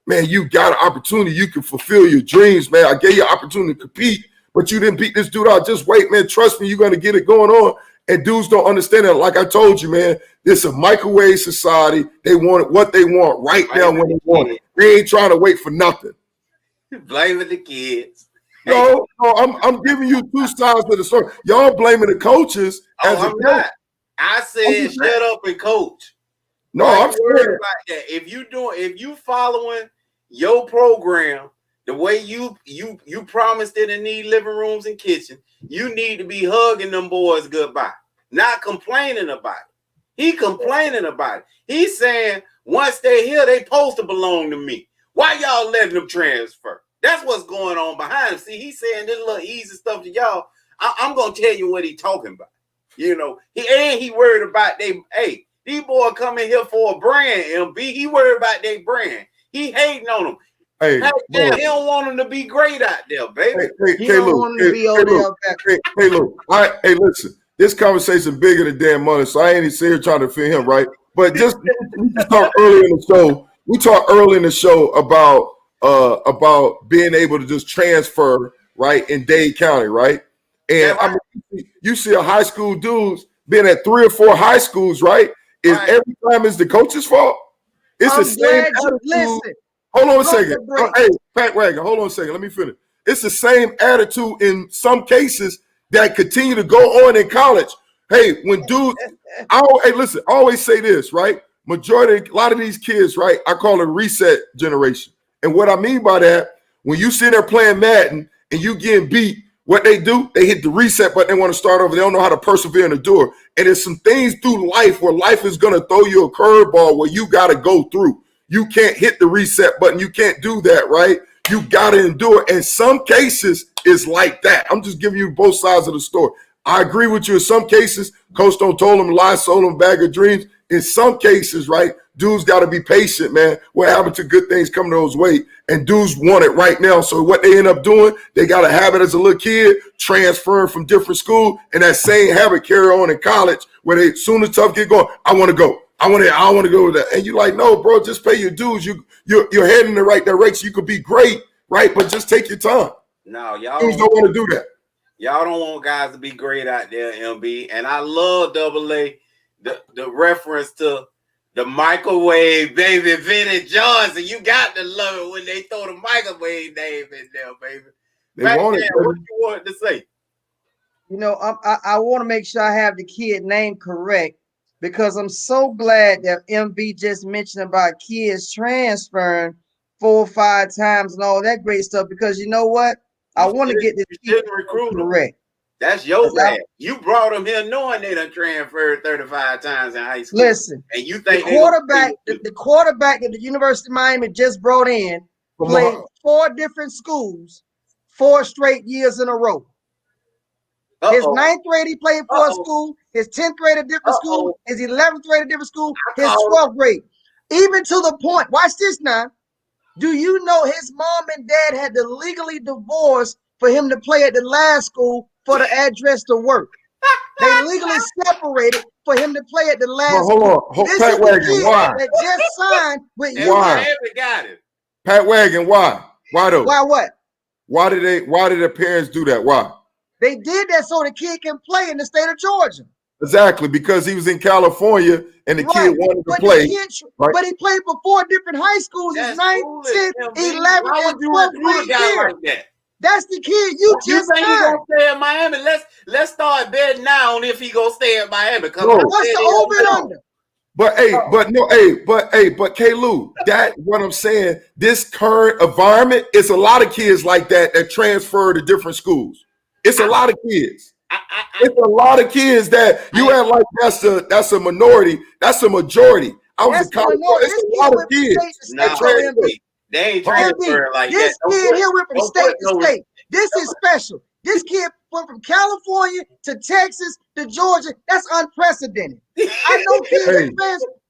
man, you got an opportunity. You can fulfill your dreams, man. I gave you an opportunity to compete, but you didn't beat this dude out. Just wait, man. Trust me, you're going to get it going on. And dudes don't understand that. Like I told you, man, it's a microwave society. They want what they want right now when they want it. They ain't trying to wait for nothing. Blaming the kids. No, I'm giving you two sides of the story. Y'all blaming the coaches. I'm not. I said shut up and coach. No, I'm worried about that. If you following your program the way you promised it and need living rooms and kitchen, you need to be hugging them boys goodbye, not complaining about it. He complaining about it. He's saying once they're here, they supposed to belong to me. Why y'all letting them transfer? That's what's going on behind him. See, he's saying this little easy stuff to y'all. I'm gonna tell you what he's talking about. You know, he worried about these boys coming here for a brand, MB. He worried about their brand. He hating on them. He don't want them to be great out there, baby. He don't want them to be over there. Hey, listen. This conversation bigger than damn money, so I ain't even here trying to fit him, right? But we talked earlier in the show. We talked early in the show about being able to just transfer, right, in Dade County, right? And I mean, you see a high school dudes being at 3 or 4 high schools, right? Is every time it's the coach's fault? It's the same attitude. Listen. Hold on a second. Hey, Pat Wagon, hold on a second. Let me finish. It's the same attitude in some cases that continue to go on in college. Hey, when dudes, listen, I always say this, right? A lot of these kids, right? I call it reset generation. And what I mean by that, when you sit there playing Madden and you getting beat, what they do, they hit the reset button. They want to start over. They don't know how to persevere and endure. And there's some things through life where life is going to throw you a curveball where you got to go through. You can't hit the reset button. You can't do that, right? You got to endure. In some cases, it's like that. I'm just giving you both sides of the story. I agree with you. In some cases, coach don't told them lies, sold them bag of dreams. In some cases, right, dudes got to be patient, man. What happened to good things coming those way? And dudes want it right now. So what they end up doing, they got a habit as a little kid, transferring from different school, and that same habit carry on in college where they soon as tough get going, I want to go. I want to go with that. And you're like, no, bro, just pay your dues. You're heading in the right direction. You could be great, right? But just take your time. No, y'all don't want to do that. Y'all don't want guys to be great out there, MB. And I love AA, the reference to The microwave, baby, Vinny Johnson. You got to love it when they throw the microwave name in there, baby. They want it. What you want to say? You know, I want to make sure I have the kid name correct because I'm so glad that MB just mentioned about kids transferring 4 or 5 times and all that great stuff. Because you know what? I want to get this kid correct. That's your bad. You brought him here knowing they done transferred 35 times in high school. Listen, and you think the quarterback that the University of Miami just brought in played 4 different schools 4 straight years in a row. His 9th grade, he played for a school. His 10th grade, a different school. His 11th grade, a different school. His 12th grade. Even to the point, watch this now. Do you know his mom and dad had to legally divorce for him to play at the last school for the address to work? They legally separated for him to play at the last school. Hold on. This Pat is the Wagon, kid why? that just signed with you. Why? Got it. Pat Wagon, why? Why though? Why what? Why did their parents do that? Why? They did that so the kid can play in the state of Georgia. Exactly, because he was in California and the kid wanted to play. But he played for 4 different high schools. His 9th, 10th, 11th, and 12th grade year. Like that? That's the kid you just think he gonna stay in Miami? Let's start betting now on if he gonna stay in Miami. What's the over and under? But but Klew, that what I'm saying. This current environment, it's a lot of kids like that transfer to different schools. It's a lot of kids. It's a lot of kids that you act like that's a minority. That's a majority. I was in college. It's a lot of kids. They ain't transferring like this that. This kid here went from state to state. This is special. This kid went from California to Texas to Georgia. That's unprecedented. I know kids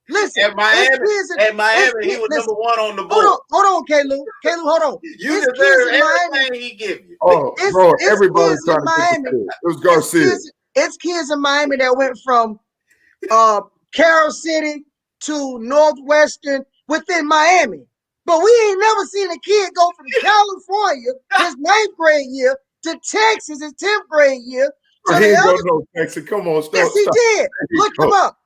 listen. At Miami, he was number 1 on the board. Hold on, Klew. Hold on. You deserve everything he give you. Bro, everybody's trying to Miami. It was Garcia. It's kids in Miami that went from Carroll City to Northwestern within Miami. But we ain't never seen a kid go from California his 9th grade year to Texas his 10th grade year. He didn't go to Texas. Come on, stop. Yes, he did. Look him up.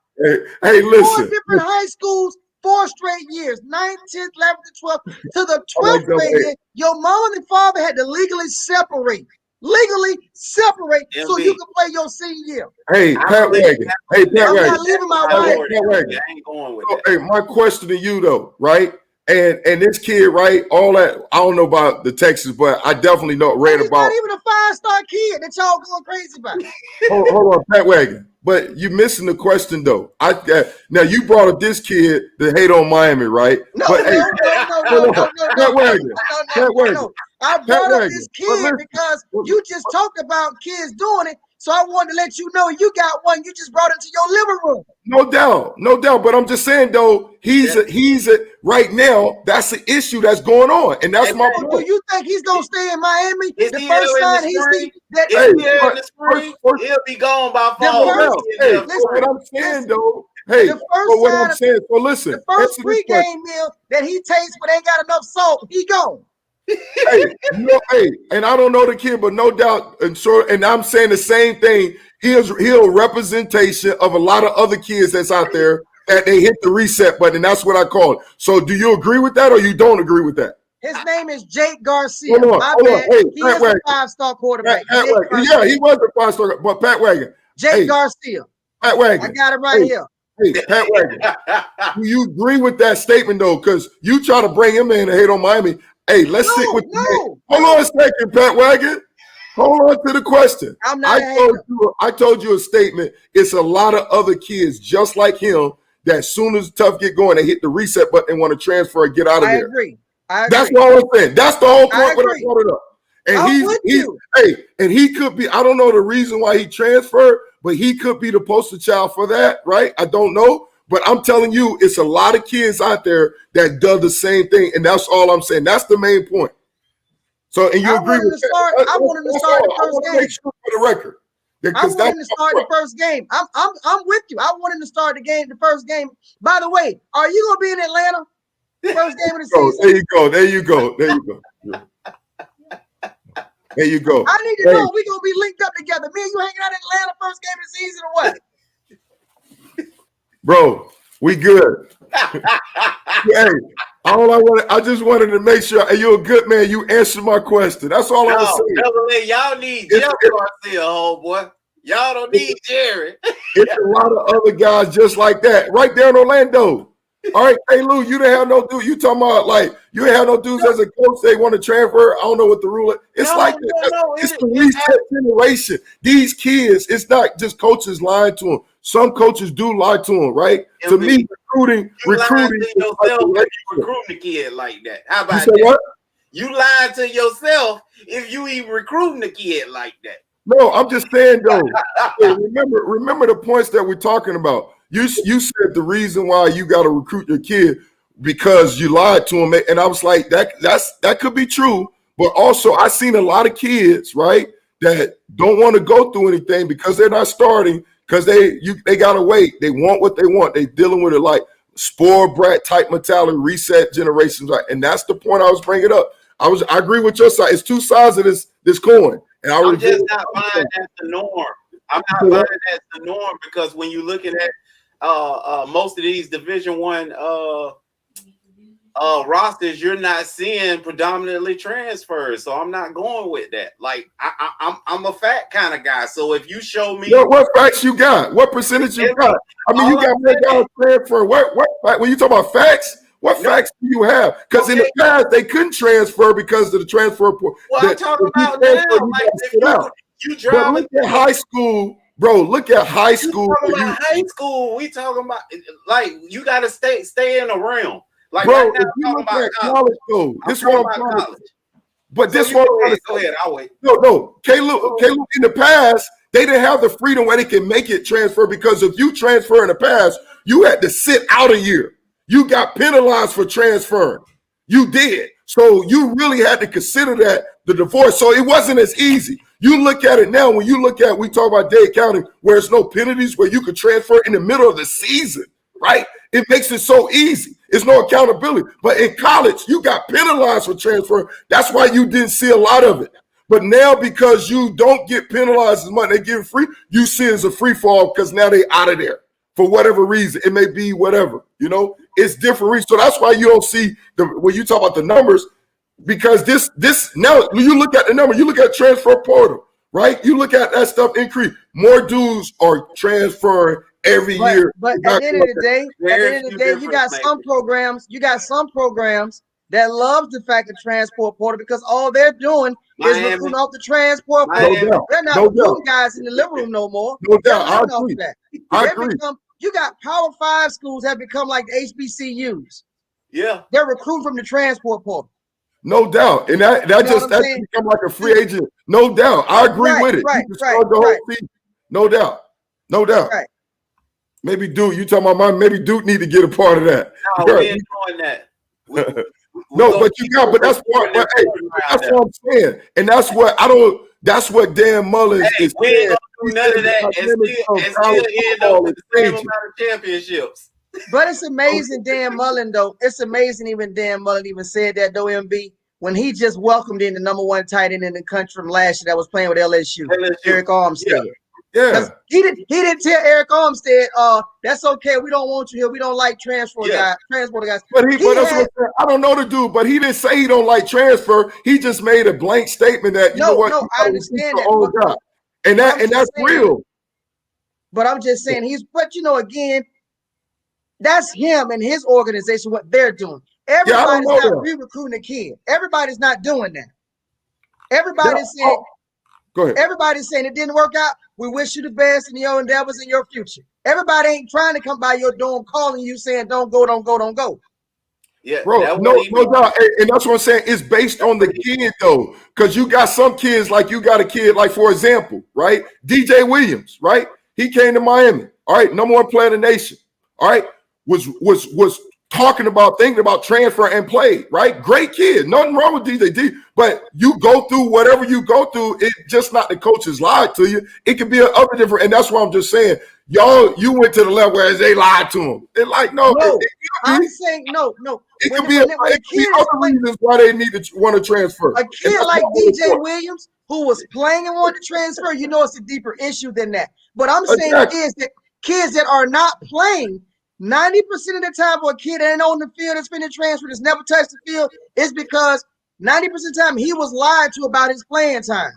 Hey, listen. 4 different high schools, 4 straight years, 9th, 10th, 11th, and 12th. To the 12th grade year, your mom and father had to legally separate. So you can play your senior year. Hey, Pat Wagon. I'm not leaving my wife. I ain't going with that. Hey, my question to you though, right? And this kid, right? All that I don't know about the Texas, but I definitely read He's about. not even a 5-star kid that y'all going crazy about. Hold on, Pat Wagon. But you missing the question though. Now you brought up this kid to hate on Miami, right? No. I brought up this kid because you just talked about kids doing it. So I wanted to let you know you got one. You just brought into your living room. No doubt. But I'm just saying though, he's right now. That's the issue that's going on, and that's my point. Do you think he's gonna stay in Miami? The first time he sees that in the spring, he'll be gone by fall. What I'm saying though. Hey, what I'm saying. So listen, the first pregame meal that he takes but ain't got enough salt, he gone. And I don't know the kid, but no doubt, and I'm saying the same thing. He's a representation of a lot of other kids that's out there that they hit the reset button, and that's what I call it. So, do you agree with that, or you don't agree with that? His name is Jake Garcia. Hold on. Hey, he is a 5-star quarterback. Yeah, he was a 5-star, but Pat Wagon. Jake Garcia. Pat Wagon. I got it right here. Hey, Pat Wagon. Do you agree with that statement though? Because you try to bring him in and hate on Miami. Hey, let's stick with the Hold on a second, Pat Wagon. Hold on to the question. I told you a statement. It's a lot of other kids just like him that as soon as tough get going, they hit the reset button and want to transfer and get out of there. I agree. That's what I'm saying. That's the whole point when I brought it up. And and he could be, I don't know the reason why he transferred, but he could be the poster child for that, right? I don't know. But I'm telling you, it's a lot of kids out there that do the same thing, and that's all I'm saying. That's the main point. So, and you agree with that? I want him to start the first game. Make sure for the record. I want him to start the first game. I'm with you. I want him to start the first game. By the way, are you gonna be in Atlanta? First game of the season. There you go. There you go. I need to know we're gonna be linked up together. Me and you hanging out in Atlanta first game of the season or what? Bro, We good. Hey, I just wanted to make sure. Hey, you're a good man. You answered my question. That's all I'm saying. Definitely, y'all need Jeff Garcia, homeboy. Y'all don't need Jerry. It's a lot of other guys just like that. Right there in Orlando. All right, hey Lou, you didn't have no dude. You talking about like you didn't have no dudes as a coach. They want to transfer. I don't know what the rule is. It's it's the reset generation. These kids, it's not just coaches lying to them. Some coaches do lie to them, right? To me, recruiting. You lying to yourself if you recruiting a kid like that. How about that? What? You lying to yourself if you even recruiting a kid like that. No, I'm just saying though. remember the points that we're talking about. You said the reason why you got to recruit your kid because you lied to him, and I was like, that could be true, but also I seen a lot of kids, right, that don't want to go through anything because they're not starting because they gotta wait. They want what they want. They dealing with it like spoiled brat type mentality, reset generations, right? And that's the point I was bringing up. I agree with your side. It's two sides of this coin, and I'm just not buying that's the norm. I'm not buying that's the norm because when you're looking at most of these Division I rosters, you're not seeing predominantly transfers, so I'm not going with that. Like I'm a fact kind of guy, so if you show me what facts you got, what percentage you got, I mean, you got more guys transfer. What when you talk about facts? What facts do you have? Because in the past they couldn't transfer because of the transfer. Well, I'm talking about now. Like if you drive. Look at high school. Bro, look at high school. High school, we talking about like you got to stay in the realm. Like bro, right now, if you look at college though, this one I'm talking about. But so this one, go ahead. I'll wait. No, Caleb. In the past, they didn't have the freedom where they can make it transfer because if you transfer in the past, you had to sit out a year. You got penalized for transferring. You did. So you really had to consider that the divorce. So it wasn't as easy. You look at it now, when you look at, we talk about Dade County, where there's no penalties, where you could transfer in the middle of the season, right? It makes it so easy. It's no accountability. But in college, you got penalized for transfer. That's why you didn't see a lot of it. But now because you don't get penalized as much, they get free, you see it as a free fall because now they out of there. For whatever reason, it may be whatever, it's different. So that's why you don't see when you talk about the numbers, because this now you look at the number, you look at transfer portal, right? You look at that stuff increase. More dudes are transferring every year. But at the end of the day, you got some programs that love the fact of transport portal because all they're doing is recruiting off the transport portal. They're not recruiting guys in the living room no more. No doubt. I agree. You got Power 5 schools have become like the HBCUs. Yeah. They're recruiting from the transport portal. No doubt. And that become like a free agent. No doubt. I agree with it. Right. No doubt. Right. Maybe Duke, you talking about maybe Duke need to get a part of that. No, we ain't doing that. But that's what I'm saying. And that's what Dan Mullins is we ain't gonna do none of that and still end up with the same amount of championships. But it's amazing, Dan Mullen, though. It's amazing even Dan Mullen even said that, though, MB, when he just welcomed in the number one tight end in the country from last year that was playing with LSU. Eric Armstead. Yeah. He didn't tell Eric Armstead, that's okay. We don't want you here. We don't like transport guys. But I don't know the dude, but he didn't say he don't like transfer. He just made a blank statement that you know what? No, I understand that. And that's real. But I'm just saying again, that's him and his organization, what they're doing. Everybody's not re-recruiting a kid. Everybody's not doing that. Everybody's saying, go ahead. Everybody's saying it didn't work out. We wish you the best in your endeavors in your future. Everybody ain't trying to come by your dorm calling you saying, don't go. Yeah, bro, no doubt. And that's what I'm saying. It's based on the kid, though. Because you got some kids, like you got a kid, like, for example, right? DJ Williams, right? He came to Miami. All right, number one player in the nation. All right. Was thinking about transfer and play, right? Great kid. Nothing wrong with DJ. But you go through whatever you go through, it just not the coaches lied to you. It could be other different, and that's why I'm just saying, you went to the level where they lied to him. They're like, I'm saying no. It could be other reasons why they want to transfer. A kid like DJ Williams, who was playing and wanted to transfer, it's a deeper issue than that. But I'm saying kids that are not playing 90% of the time for a kid that ain't on the field that's been transferred, that's never touched the field, is because 90% of the time he was lied to about his playing time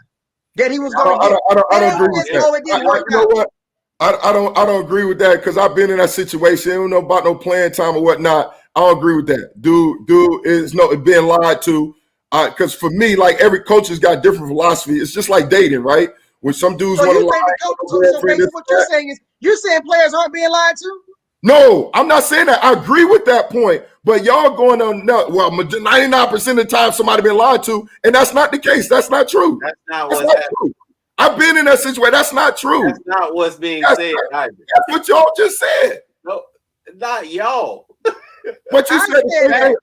that he was going to get. I don't agree with that. It didn't work you know out. what? I don't agree with that because I've been in that situation. I don't know about no playing time or whatnot. I don't agree with that. Dude is being lied to. Because for me, like every coach has got different philosophy. It's just like dating, right? When some dudes want to lie. So basically what you're saying is you're saying players aren't being lied to? No, I'm not saying that. I agree with that point, but y'all going on no. Well, 99% of the time somebody been lied to, and that's not the case. That's not true. That's not what's happening. True. I've been in that situation. That's not true. That's not what's being said. That's what y'all just said. No, not y'all. But you said I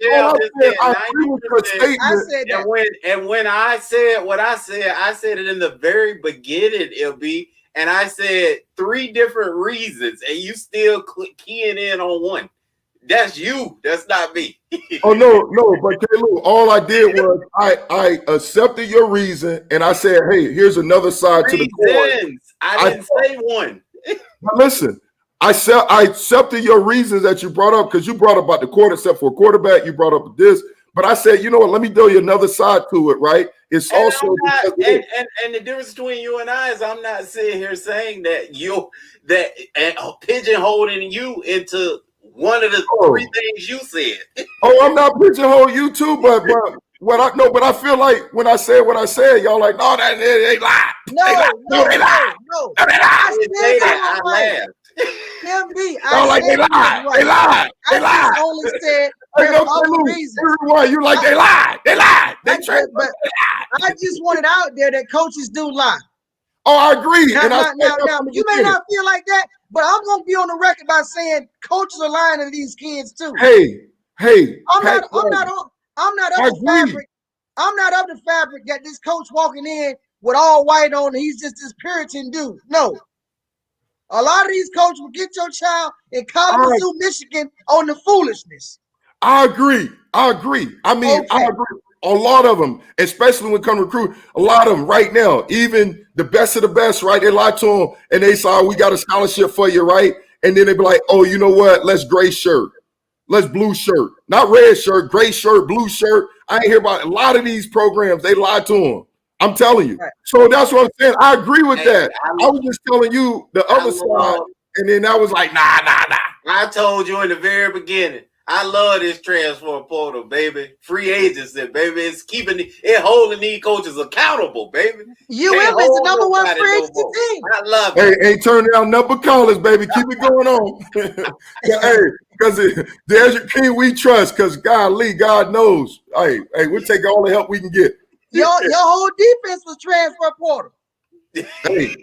said that. And when I said what I said it in the very beginning, LB, and I said 3 different reasons, and you still keying in on one. That's you. That's not me. Oh no, but Klew, all I did was I accepted your reason, and I said, hey, here's another side to the coin. I didn't say one. But listen. I accepted your reasons that you brought up because you brought up about the quarter, except for a quarterback, you brought up this. But I said, you know what? Let me tell you another side to it, right? It's and also and the difference between you and I is I'm not sitting here saying that pigeonholing you into one of the 3 things you said. I'm not pigeonholing you too, but I feel like when I said what I said, y'all like, no, they lied. No, they lied. I laughed. MB, they lied. They lied. They lied. I only said why you like they lied. They lied. They tried. But I just wanted out there that coaches do lie. Oh, I agree. Now, you may not feel like that, but I'm gonna be on the record by saying coaches are lying to these kids too. Hey, I'm not of the fabric. I'm not of the fabric that this coach walking in with all white on, he's just this Puritan dude. No. A lot of these coaches will get your child in Kalamazoo, Michigan on the foolishness. I agree. I mean, I agree. A lot of them, especially when it comes to recruit, a lot of them right now, even the best of the best, right? They lie to them and they say, we got a scholarship for you, right? And then they be like, oh, you know what? Let's gray shirt. Let's blue shirt. Not red shirt, gray shirt, blue shirt. I ain't hear about a lot of these programs. They lie to them. I'm telling you. Right. So that's what I'm saying. I agree with that. I was just telling you the other side. And then I was like, nah. I told you in the very beginning, I love this transfer portal, baby. Free agency, baby. It's holding these coaches accountable, baby. UM is the number 1 free agency team. I love it. Hey, turn down number callers, baby. Keep it going on. Hey, because there's your king we trust, because golly, God knows. Hey, we'll take all the help we can get. Your whole defense was transfer portal. Hey,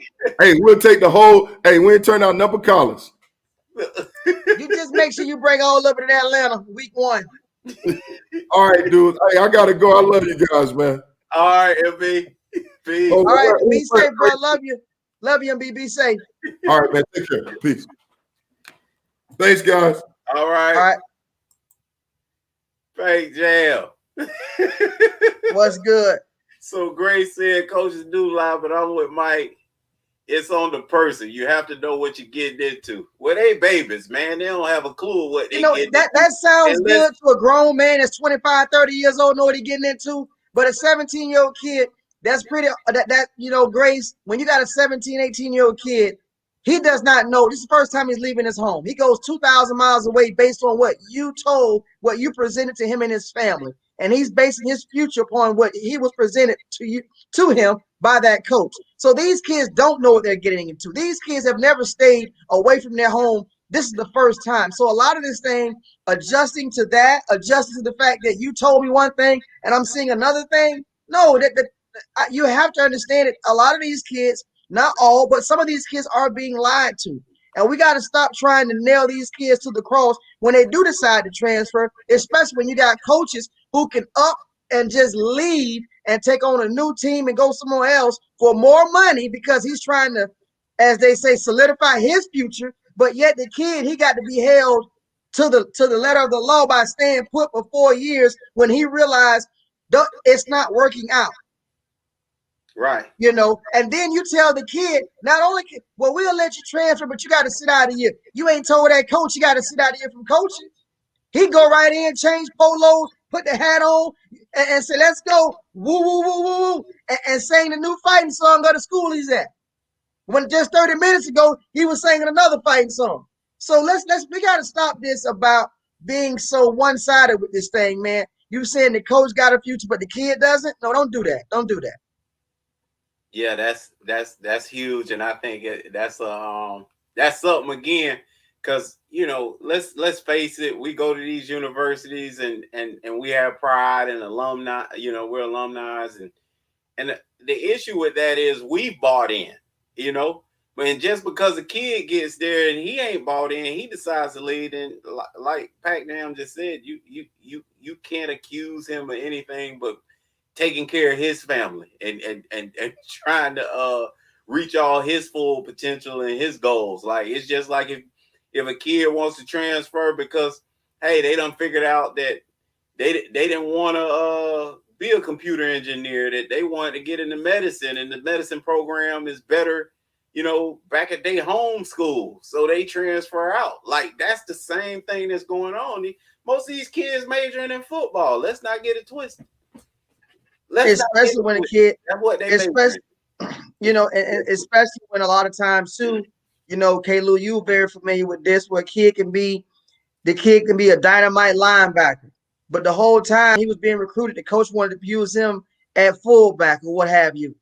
we'll take the whole. Hey, we ain't turn out number callers. You just make sure you bring all of it in Atlanta week 1. All right, dude. Hey, I gotta go. I love you guys, man. All right, MB. Peace. All right, be safe, bro. Love you, MB. Be safe. All right, man. Take care. Peace. Thanks, guys. All right. Fake jail. What's good? So Grace said coaches do lie, but I'm with Mike. It's on the person. You have to know what you're getting into. Well, they babies, man. They don't have a clue what they get into. That sounds good to a grown man that's 25, 30 years old, know what he's getting into. But a 17-year-old kid, that's pretty, Grace, when you got a 17, 18-year-old kid, he does not know. This is the first time he's leaving his home. He goes 2,000 miles away based on what you told, what you presented to him and his family. And he's basing his future upon what he was presented to him by that coach. So these kids don't know what they're getting into. These kids have never stayed away from their home. This is the first time. So a lot of this thing, adjusting to the fact that you told me one thing and I'm seeing another thing. No, you have to understand it. A lot of these kids, not all, but some of these kids are being lied to. And we got to stop trying to nail these kids to the cross when they do decide to transfer, especially when you got coaches who can up and just leave and take on a new team and go somewhere else for more money because he's trying to, as they say, solidify his future. But yet the kid, he got to be held to the letter of the law by staying put for 4 years when he realized it's not working out. Right. You know, and then you tell the kid, not only, well, we'll let you transfer, but you got to sit out a year. You ain't told that coach you got to sit out a year from coaching. He go right in, change polos, put the hat on, and say, let's go, woo, woo, woo, woo, woo, and sing the new fighting song of the school he's at. When just 30 minutes ago, he was singing another fighting song. So we got to stop this about being so one-sided with this thing, man. You saying the coach got a future, but the kid doesn't? No, don't do that. Don't do that. Yeah, that's huge, and I think that's something again, because let's face it, we go to these universities and we have pride and alumni. We're alumni, and the issue with that is we bought in. And just because a kid gets there and he ain't bought in, he decides to lead. And like Pac-Man just said, you can't accuse him of anything but taking care of his family and trying to reach all his full potential and his goals. Like, it's just like if a kid wants to transfer because, hey, they done figured out that they didn't want to be a computer engineer, that they wanted to get into medicine, and the medicine program is better, back at their home school, so they transfer out. Like, that's the same thing that's going on. Most of these kids majoring in football. Let's not get it twisted. Especially when a kid, that's what they especially, and especially when a lot of times too, Klew, you very familiar with this, where the kid can be a dynamite linebacker, but the whole time he was being recruited, the coach wanted to use him at fullback or what have you,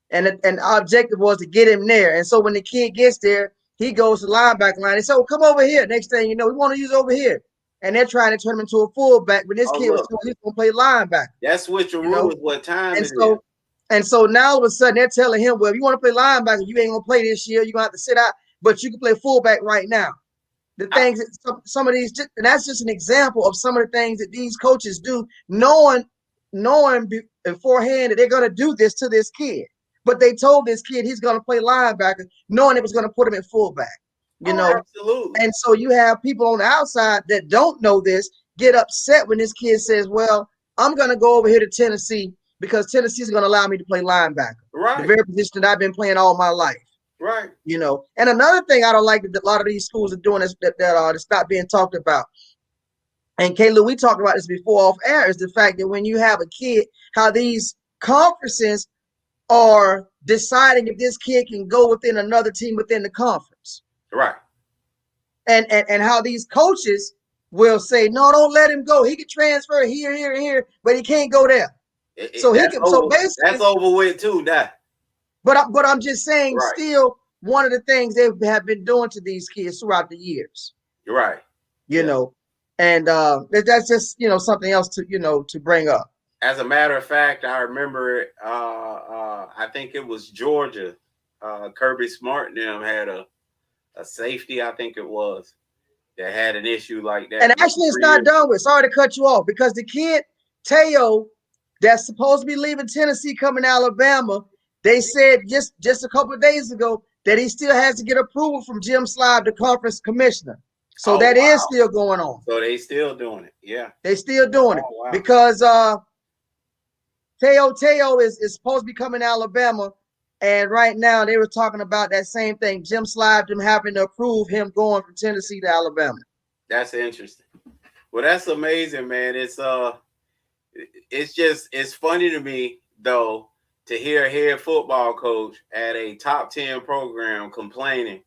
and our objective was to get him there. And so when the kid gets there, he goes to the linebacker line. They say, "Oh, come over here." Next thing you know, we want to use over here. And they're trying to turn him into a fullback, but this kid was told he's going to play linebacker. That's what your rule is. What time and so, And so now all of a sudden they're telling him, well, if you want to play linebacker, you ain't going to play this year. You're going to have to sit out, but you can play fullback right now. The things that some of these, and that's just an example of some of the things that these coaches do, knowing beforehand that they're going to do this to this kid. But they told this kid he's going to play linebacker, knowing it was going to put him in fullback. Absolutely. And so you have people on the outside that don't know this get upset when this kid says, well, I'm going to go over here to Tennessee because Tennessee is going to allow me to play linebacker. Right. The very position that I've been playing all my life. Right. And another thing I don't like that a lot of these schools are doing is that it's not being talked about. And Klew, we talked about this before off air, is the fact that when you have a kid, how these conferences are deciding if this kid can go within another team within the conference. Right. And how these coaches will say, no, don't let him go. He can transfer here, but he can't go there. So basically that's over with too, that. But I'm just saying, right. Still one of the things they have been doing to these kids throughout the years. You're right. And that's just something else to bring up. As a matter of fact, I remember I think it was Georgia. Kirby Smart and them had a safety, I think it was, that had an issue like that. And actually, it's not done with. Sorry to cut you off, because the kid Teo that's supposed to be leaving Tennessee, coming to Alabama, they said just a couple of days ago that he still has to get approval from Jim Slive, the conference commissioner. So that is still going on. So they still doing it. Yeah. They still doing it because Teo is supposed to be coming to Alabama. And right now they were talking about that same thing. Jim Slive, them having to approve him going from Tennessee to Alabama. That's interesting. Well, that's amazing, man. It's funny to me though to hear a head football coach at a top 10 program complaining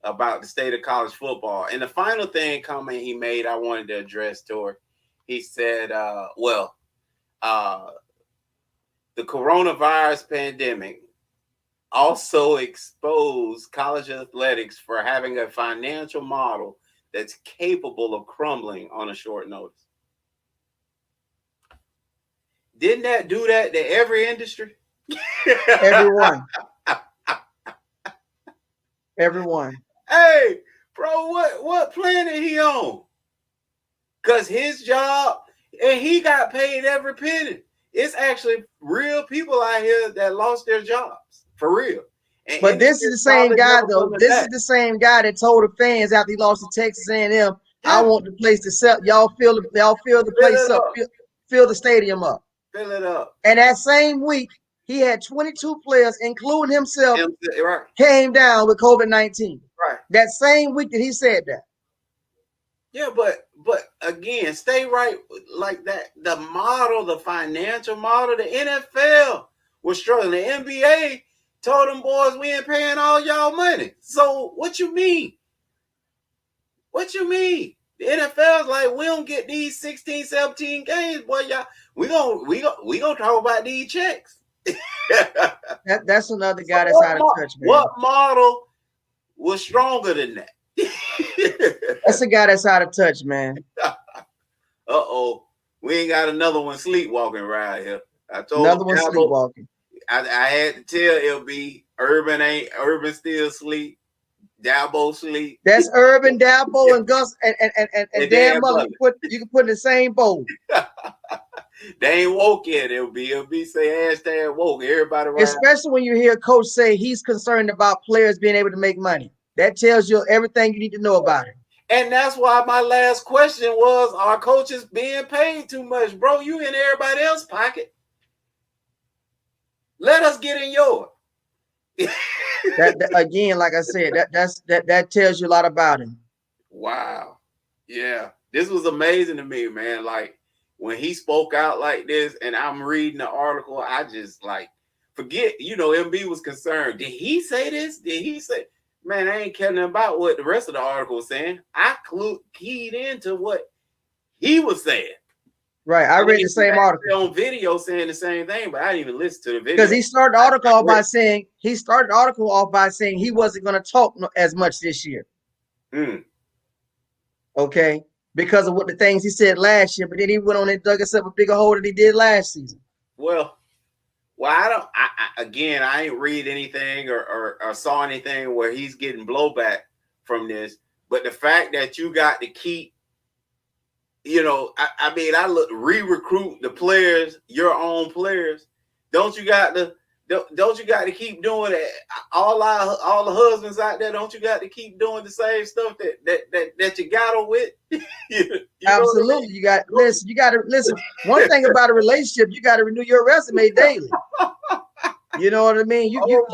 about the state of college football. And the final comment he made, I wanted to address to her. He said, the coronavirus pandemic also exposed college athletics for having a financial model that's capable of crumbling on a short notice. Didn't that do that to every industry? Everyone. Hey, bro, what planet he on? Because his job, and he got paid every penny. It's actually real people out here that lost their jobs, for real. But this is the same guy, though. This is the same guy that told the fans after he lost to Texas A&M, I want the place to sell. Y'all fill the place up. Fill the stadium up. Fill it up. And that same week, he had 22 players, including himself, Right. came down with COVID-19. Right. That same week that he said that. Yeah, but again, stay right like that. The model, the financial model, the NFL was struggling. The NBA told them boys we ain't paying all y'all money. So what you mean? What you mean? The NFL's like, we don't get these 16, 17 games, boy. Y'all, we gonna talk about these checks. That's another guy that's out of touch, man. What model was stronger than that? That's a guy that's out of touch, man. Uh-oh. We ain't got another one sleepwalking right here. I told another one sleepwalking. I had to tell LB, Urban still asleep. Dabo sleep. That's Urban, Dabo, and Gus and Dan Mullen. You can put in the same bowl. They ain't woke yet. LB say hashtag woke. Everybody right. Especially when you hear Coach say he's concerned about players being able to make money. That tells you everything you need to know about it. And that's why my last question was, are coaches being paid too much? Bro, you in everybody else's pocket. Let us get in yours. that again, like I said, that tells you a lot about him. Wow. Yeah. This was amazing to me, man. Like when he spoke out like this and I'm reading the article, I just like forget, MB was concerned. Did he say this? Did he say, man, I ain't caring about what the rest of the article was saying. I keyed into what he was saying. Right. I read the same article on video saying the same thing, but I didn't even listen to the video. Because he started the article off by saying he wasn't going to talk as much this year. Okay. Because of what the things he said last year, but then he went on and dug himself a bigger hole than he did last season. Well, I ain't read anything or saw anything where he's getting blowback from this. But the fact that you got to keep, I look re-recruit the players, your own players. Don't you got to keep doing it? All the husbands out there, don't you got to keep doing the same stuff that you got them with? Absolutely. I mean? You got to listen. One thing about a relationship, you got to renew your resume daily. You know what I mean? You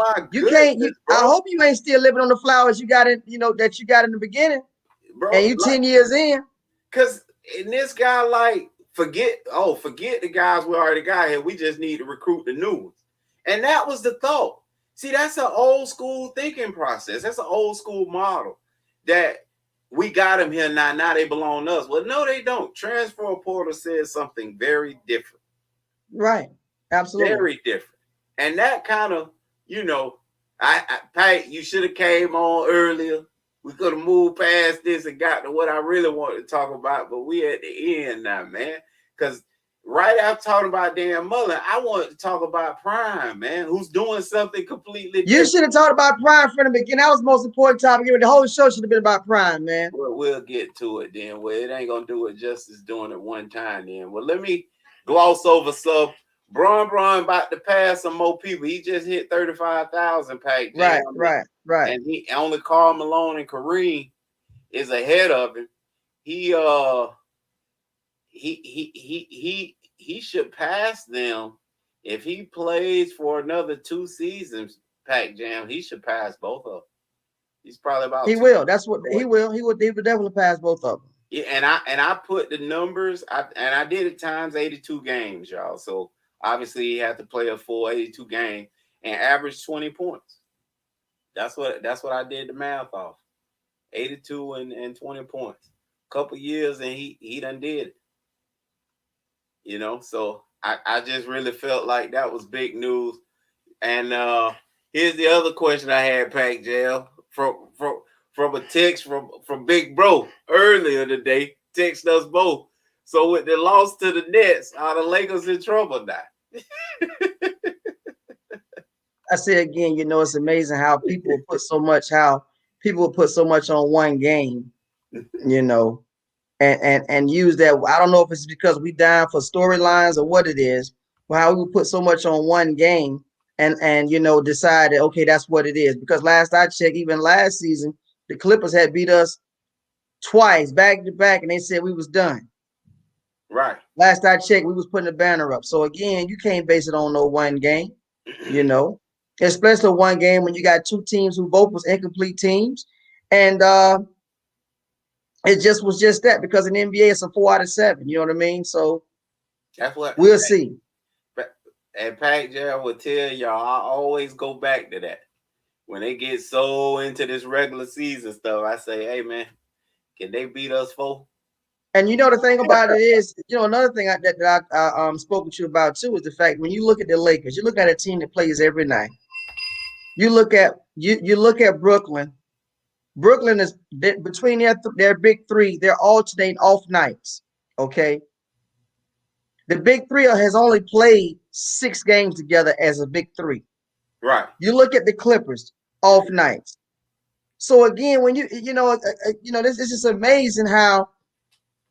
can't. I hope you ain't still living on the flowers you got in, that you got in the beginning, bro. And you 10 years in. Because in this guy, like, forget the guys we already got here. We just need to recruit the new ones. And that was the thought. See, that's an old school thinking process. That's an old school model that we got them here now. Now they belong to us. Well, no, they don't. Transfer portal says something very different. Right. Absolutely. Very different. And that kind of, Pat, you should have came on earlier. We could have moved past this and got to what I really wanted to talk about, but we at the end now, man. Because right after talking about Dan Mullen, I wanted to talk about Prime, man, who's doing something completely different. You should have talked about Prime from the beginning. That was the most important topic. The whole show should have been about Prime, man. Well, we'll get to it then. Well, it ain't going to do it justice doing it one time then. Well, let me gloss over some. Bron about to pass some more people. He just hit 35,000 pack. Right. And he only Karl Malone and Kareem is ahead of him. He should pass them if he plays for another 2 seasons. Pac Jam, he should pass both of them. He's probably about. He will. That's what he will. He would definitely pass both of them. Yeah, and I put the numbers. I did it times 82 games, y'all. So obviously he had to play a full 82 game and average 20 points. That's what I did the math off. 82 and 20 points. Couple years and he done did it. So I just really felt like that was big news. And here's the other question I had, Pac Jail, from a text from Big Bro earlier today. Text us both. So with the loss to the Nets, are the Lakers in trouble now? I say again, it's amazing how people will put so much on one game, and use that. I don't know if it's because we dying for storylines or what it is, but how we would put so much on one game and decide that, okay, that's what it is. Because last I checked, even last season, the Clippers had beat us twice back to back, and they said we was done. Right. Last I checked, we was putting a banner up. So again, you can't base it on no one game. you know, especially one game when you got two teams who both was incomplete teams. And it just was just that because in the NBA it's a 4 out of 7. You know what I mean? So That's what we'll see. And Pac Jam will tell y'all, I always go back to that. When they get so into this regular season stuff, I say, hey man, can they beat us 4? And you know the thing about it is, you know, another thing that I spoke with you about too is the fact when you look at the Lakers, you look at a team that plays every night. You look at Brooklyn. Brooklyn is between their big three. They're alternating off nights. Okay, the big three has only played 6 games together as a big three. Right. You look at the Clippers off nights. So again, when this is just amazing how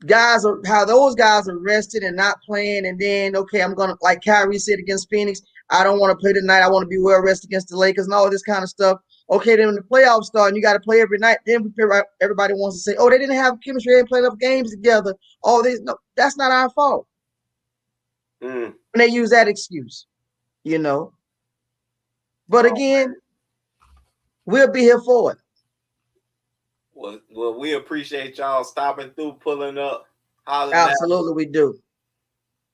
those guys are rested and not playing, and then okay, I'm gonna, like Kyrie said against Phoenix, I don't want to play tonight. I want to be well rested against the Lakers and all this kind of stuff. Okay, then when the playoffs start and you got to play every night, then everybody wants to say, oh, they didn't have chemistry, they didn't play enough games together. All this, no, that's not our fault. And they use that excuse, you know. But again, we'll be here for it. Well, we appreciate y'all stopping through, pulling up, hollering. Absolutely, we do.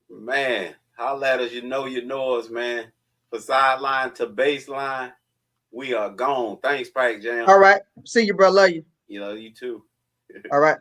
Man, holler at us. You know us, man. For Sideline to Baseline, we are gone. Thanks, Pac Jam. All right. See you, bro. Love you. You too. All right.